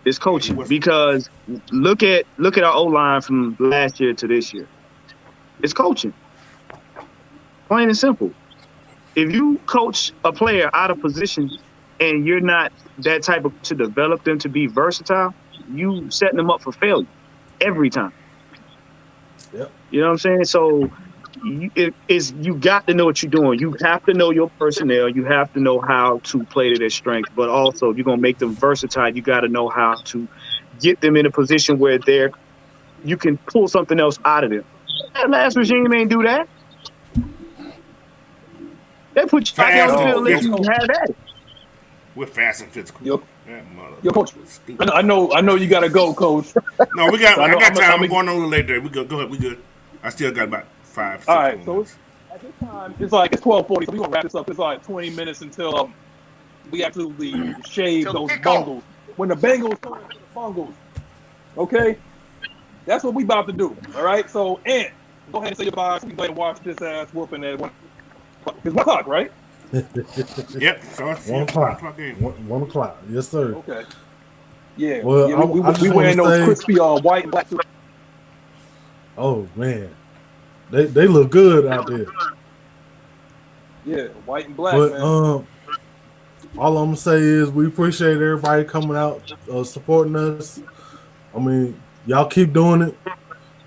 It's coaching because look at our O-line from last year to this year. It's coaching. Plain and simple. If you coach a player out of position and you're not that type of to develop them to be versatile, you setting them up for failure every time. Yep. You know what I'm saying? So you got to know what you're doing. You have to know your personnel. You have to know how to play to their strength. But also, if you're gonna make them versatile, you got to know how to get them in a position where you can pull something else out of them. That last regime ain't do that. They put you out there and let you have that. We're fast and physical. Yo, coach. I know you gotta go, coach. No, I got time. I'm going on a little later. We go ahead. We good. I still got about 5. 6 All right. So at this time, it's 12:40. So we gonna wrap this up. It's 20 minutes until we absolutely shave those bungles. When the Bengals turn into the Bungles, okay, that's what we about to do. All right. So, Ant, go ahead and say your goodbyes. We can go ahead and watch this ass whooping at 1 o'clock. It's 1 o'clock, right? Yep. So 1 o'clock. 1 o'clock. Yes, sir. Okay. Yeah. Well, yeah, we wearing those crispy white and black. Oh man, they look good out there. Yeah, white and black. But man. all I'm gonna say is we appreciate everybody coming out, supporting us. I mean, y'all keep doing it,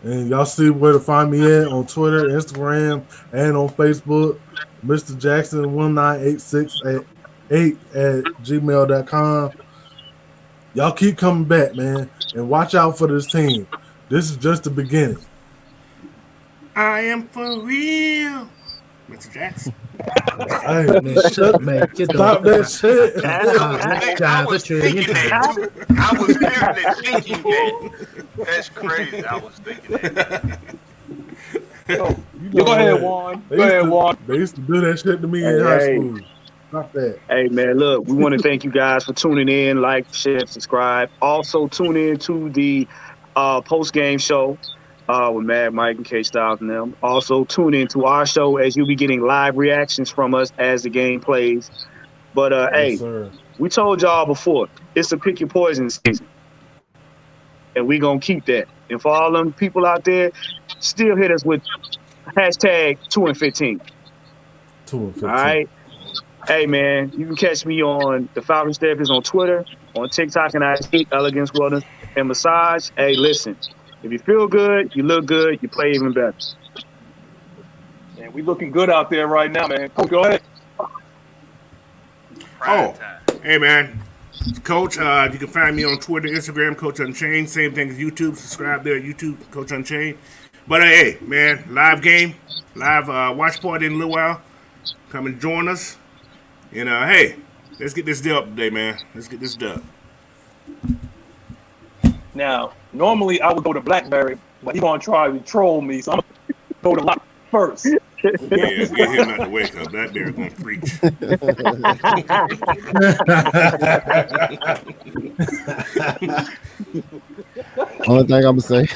and y'all see where to find me at on Twitter, Instagram, and on Facebook. Mr. Jackson 19868@gmail.com. Y'all keep coming back, man, and watch out for this team. This is just the beginning. I am for real, Mr. Jackson. Hey, man, stop that shit. I was thinking that. I was literally thinking that. That's crazy. I was thinking that. Go ahead, Juan. Go ahead, Juan. They used to do that shit to me in high school. Stop that. Hey, man, look, we want to thank you guys for tuning in. Like, share, subscribe. Also, tune in to the post-game show with Mad Mike and K Styles and them. Also, tune in to our show as you'll be getting live reactions from us as the game plays. But, hey, we told y'all before, it's a pick your poison season. And we going to keep that. And for all them people out there, still hit us with hashtag 2-15. 2-15. All right? Hey, man, you can catch me on the Falcons Therapist on Twitter, on TikTok, and IG, Elegance Wellness and Massage. Hey, listen, if you feel good, you look good, you play even better. Man, we looking good out there right now, man. Go ahead. Hey, man. Coach, you can find me on Twitter, Instagram, Coach Unchained. Same thing as YouTube. Subscribe there, YouTube, Coach Unchained. But, hey, man, live game, live watch party in a little while. Come and join us. And, hey, let's get this dub today, man. Let's get this dub. Now, normally I would go to Blackberry, but he gonna try to troll me, so I'm gonna go to Lock first. Yeah, let's get him out the way, because Blackberry gonna preach. Only thing I'm gonna say,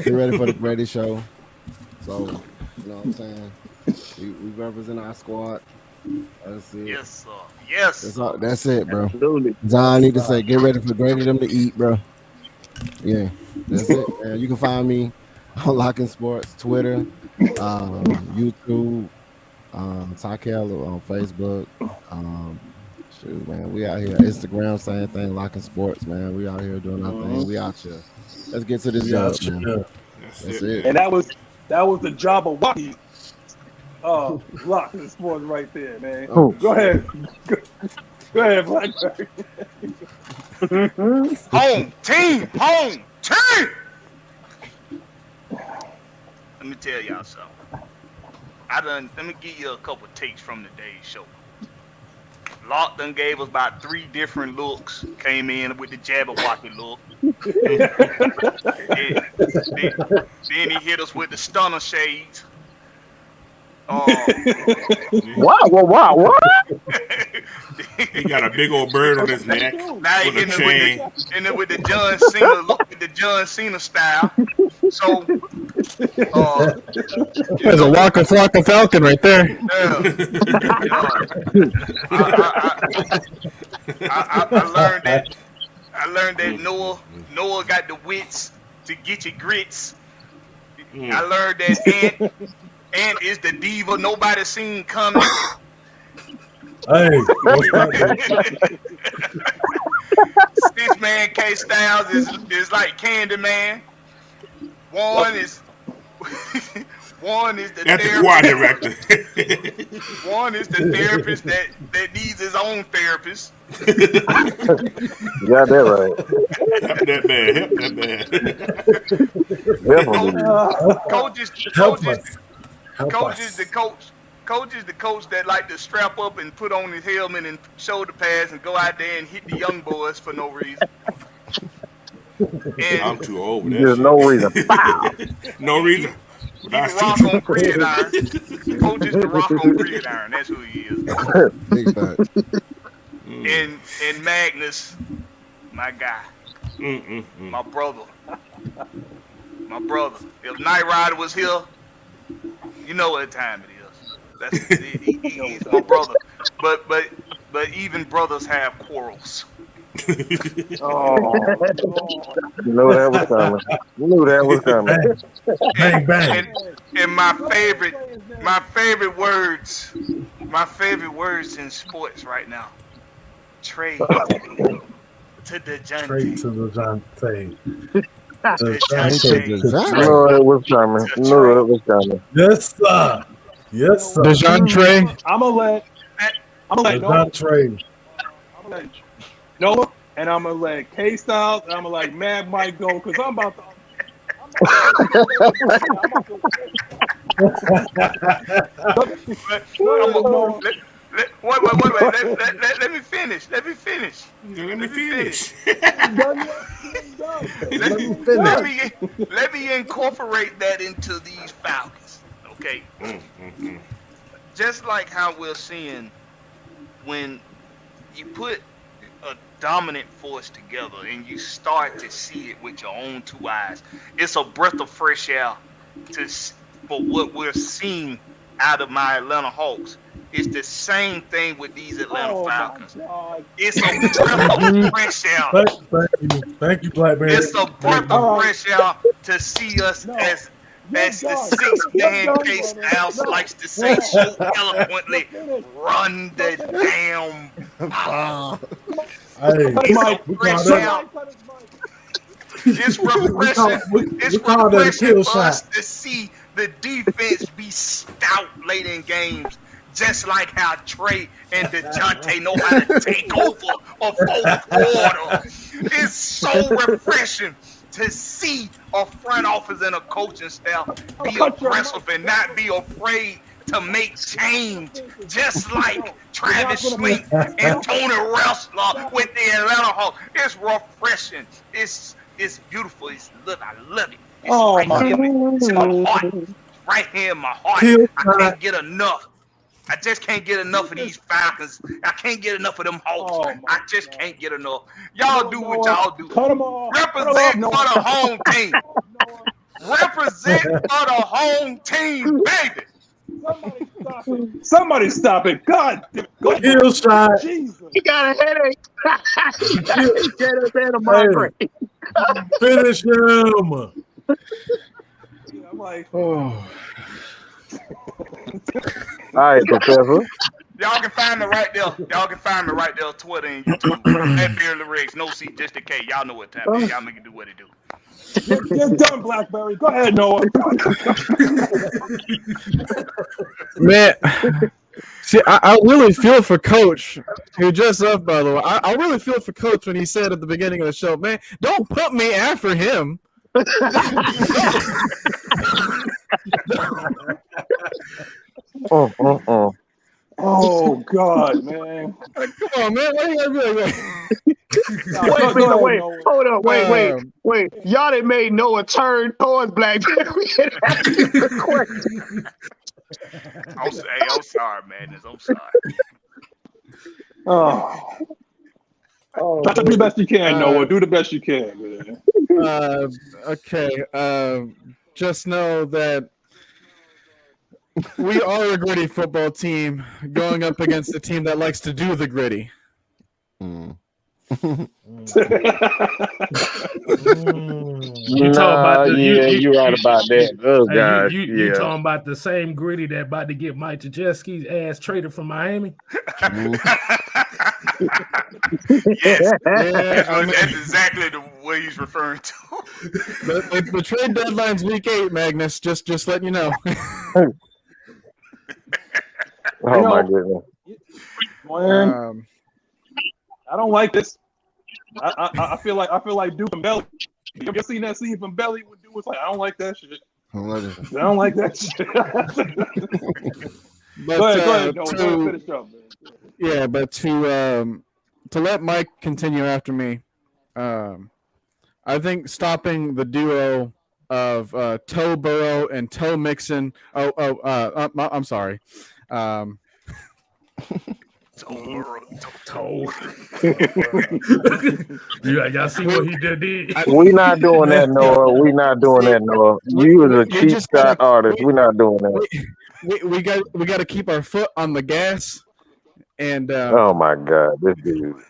get ready for the Brady show. So, you know what I'm saying? We represent our squad. That's it. Yes, sir. Yes. That's it, bro. Absolutely. That's all I need to say. Get ready for Grady them to eat, bro. Yeah, that's it. Man. You can find me on Locking Sports, Twitter, YouTube, Tykel on Facebook. Shoot, man, we out here. Instagram, same thing. Locking Sports, man. We out here doing our thing. We out here. Let's get to this job, man. That's it. And that was the job of Wacky. Locking Sports right there, man. Oh. Go ahead. Go ahead, Blackberry. Home team. Let me tell y'all something. Let me give you a couple takes from today's show. Locke done gave us about 3 different looks. Came in with the Jabberwocky look. then he hit us with the stunner shades. What? He got a big old bird on his neck. Now he with a chain. hitting it with the John Cena look, with the John Cena style. So, there's a Waka Flocka Falcon right there. I learned that Noah got the wits to get your grits. I learned that Ant is the diva nobody seen coming. Hey, Stitch Man K Styles is like Candyman. Juan is the That's therapist. the choir director. Juan is the therapist that needs his own therapist. You got that right. Help that man. Coach is the coach that like to strap up and put on his helmet and shoulder pads and go out there and hit the young boys for no reason. And I'm too old for that. There's no reason. No reason. He the rock on gridiron. Coach is the rock on gridiron. That's who he is. Big fact. And Magnus, my guy, my brother, my brother. If Knight Rider was here, you know what time it is. He's my brother. But even brothers have quarrels. Oh, you know that was coming. You knew that was coming. Bang bang. And my favorite words in sports right now. Trade to the John. Trade to the John. Knew it was coming. Knew it was coming. Yes, sir. Yes, sir. DeJounte. I'm gonna let DeJounte. Noah, and I'm gonna let K Styles, and I'm gonna let Mad Mike go because I'm about to. Wait. Let me finish. Let me incorporate that into these Falcons. Okay. Just like how we're seeing when you put a dominant force together and you start to see it with your own two eyes, it's a breath of fresh air for what we're seeing out of my Atlanta Hawks. It's the same thing with these Atlanta Falcons. It's a breath of fresh air. Thank you, Blackberry. It's a breath of fresh air to see us as the six-man Case Styles likes to say so eloquently, run the damn ball. It's refreshing. It's refreshing for us to see the defense be stout late in games, just like how Trey and DeJounte know how to take over a fourth quarter. It's so refreshing to see a front office and a coaching staff be aggressive and not be afraid to make change, just like Travis Smith and Tony Ressler with the Atlanta Hawks. It's refreshing. It's beautiful. I love it. It's it's in my heart. It's right here in my heart. I can't get enough. I just can't get enough of these Falcons. I can't get enough of them Hawks. I just can't get enough. Y'all do what y'all do. Represent for the home team. Represent for the home team, baby. Somebody stop it. God. Kill shot. Jesus. He got a headache. He got a migraine. Finish him. I'm like, All right, Professor. Y'all can find me right there. Y'all can find me right there on Twitter and YouTube. At Barely Riggs. No C, just a K. Y'all know what time it is. Y'all make it do what it do. you're done, Blackberry. Go ahead, Noah. Man, see, I really feel for Coach, who just left, by the way. I really feel for Coach when he said at the beginning of the show, man, don't put me after him. Oh God, man! Come on, man! Why you gotta be like Wait! Hold on! Wait! Y'all done made Noah turn towards Blackberry. I'm sorry, man. I'm sorry. Do the best you can, Noah. Do the best you can, man. Okay. Just know that we are a gritty football team going up against a team that likes to do the gritty. Mm. You talking about you're right about that. Oh gosh, you talking about the same gritty that about to get Mike Krzyzewski's ass traded from Miami? Yes, that's exactly the way he's referring to. The trade deadline's week 8, Magnus. Just letting you know. My goodness. Man, I don't like this. I feel like Duke and Belly. You ever seen that scene from Belly when Duke was like, I don't like that shit. I don't like that shit. But, go ahead. No, finish up, man. Yeah, but to let Mike continue after me, I think stopping the duo of Toe Burrow and Toe Mixon. I'm sorry. Toe. Y'all see what he did? We not doing that, Noah. We not doing that, Noah. You was a cheap shot artist. We not doing that. We got to keep our foot on the gas. And oh my God, this dude.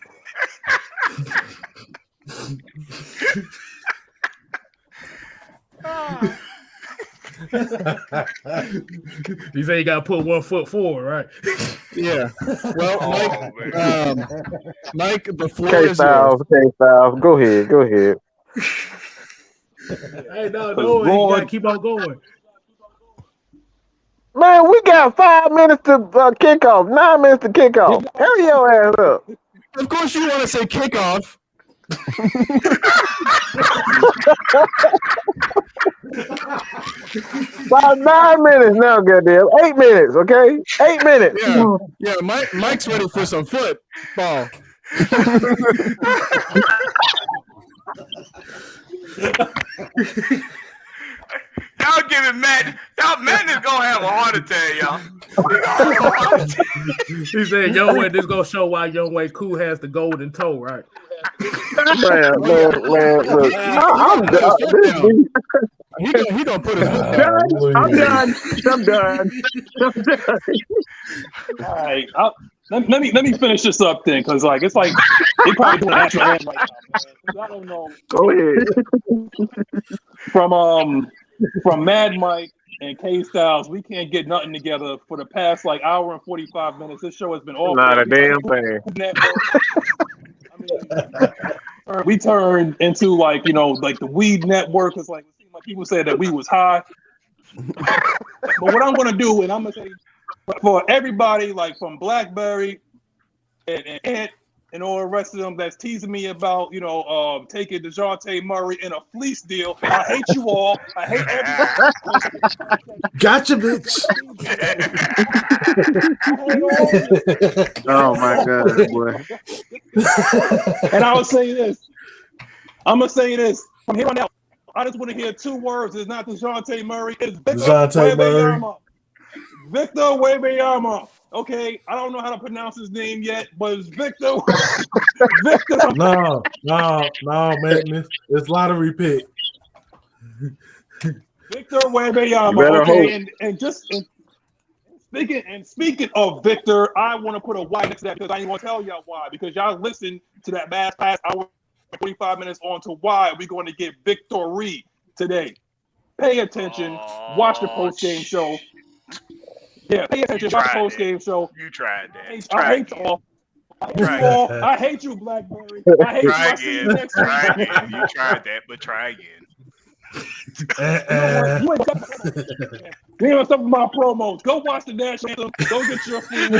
You say you got to put 1 foot forward, right? Yeah. Well, Mike, the floor is yours. K-Styles. Go ahead. Hey, no, you got to keep on going. Man, we got 5 minutes to kickoff, 9 minutes to kickoff. Hurry your ass up. Of course you want to say kickoff. About 9 minutes now, goddamn. 8 minutes, okay? 8 minutes. Yeah. Mike's ready for some football. Y'all giving Matt. Matt is gonna have a heart attack, y'all. He said, "Young Way, this gonna show why Young Way Cool has the golden toe, right?" Man, look. I'm done. He gonna put his foot down. I'm done. All right, let me finish this up then, because it's like they probably doing national anthem right now, man. I don't know. Go ahead. From Mad Mike and K-Styles, we can't get nothing together for the past hour and 45 minutes. This show has been awful. Not a damn thing. We turned into the weed network. It's like people said that we was high. But what I'm gonna do, and I'm gonna say for everybody from Blackberry and Ant and all the rest of them that's teasing me about taking DeJounte Murray in a fleece deal. I hate you all. I hate everybody. Gotcha, bitch. Oh my God, boy. And I will say this. I'm gonna say this from here on out. I just want to hear 2 words. It's not DeJounte Murray. It's Victor Wembanyama. Victor Wembanyama. Okay, I don't know how to pronounce his name yet, but it's Victor. Victor. No, man. It's lottery pick. Victor Wembanyama. Okay, and speaking of Victor, I want to put a Y next to that because I ain't want to tell y'all why. Because y'all listened to that past hour and 45 minutes on to why we're going to get victory today. Pay attention. Watch the post-game show. Yeah, pay attention. Watch the post-game show. You tried that. I hate you all. I hate you, Blackberry. I hate you. I'll see you next week. Try again. You tried that, but try again. You ain't stuff with my promos. Go watch the national anthem. Go get your food.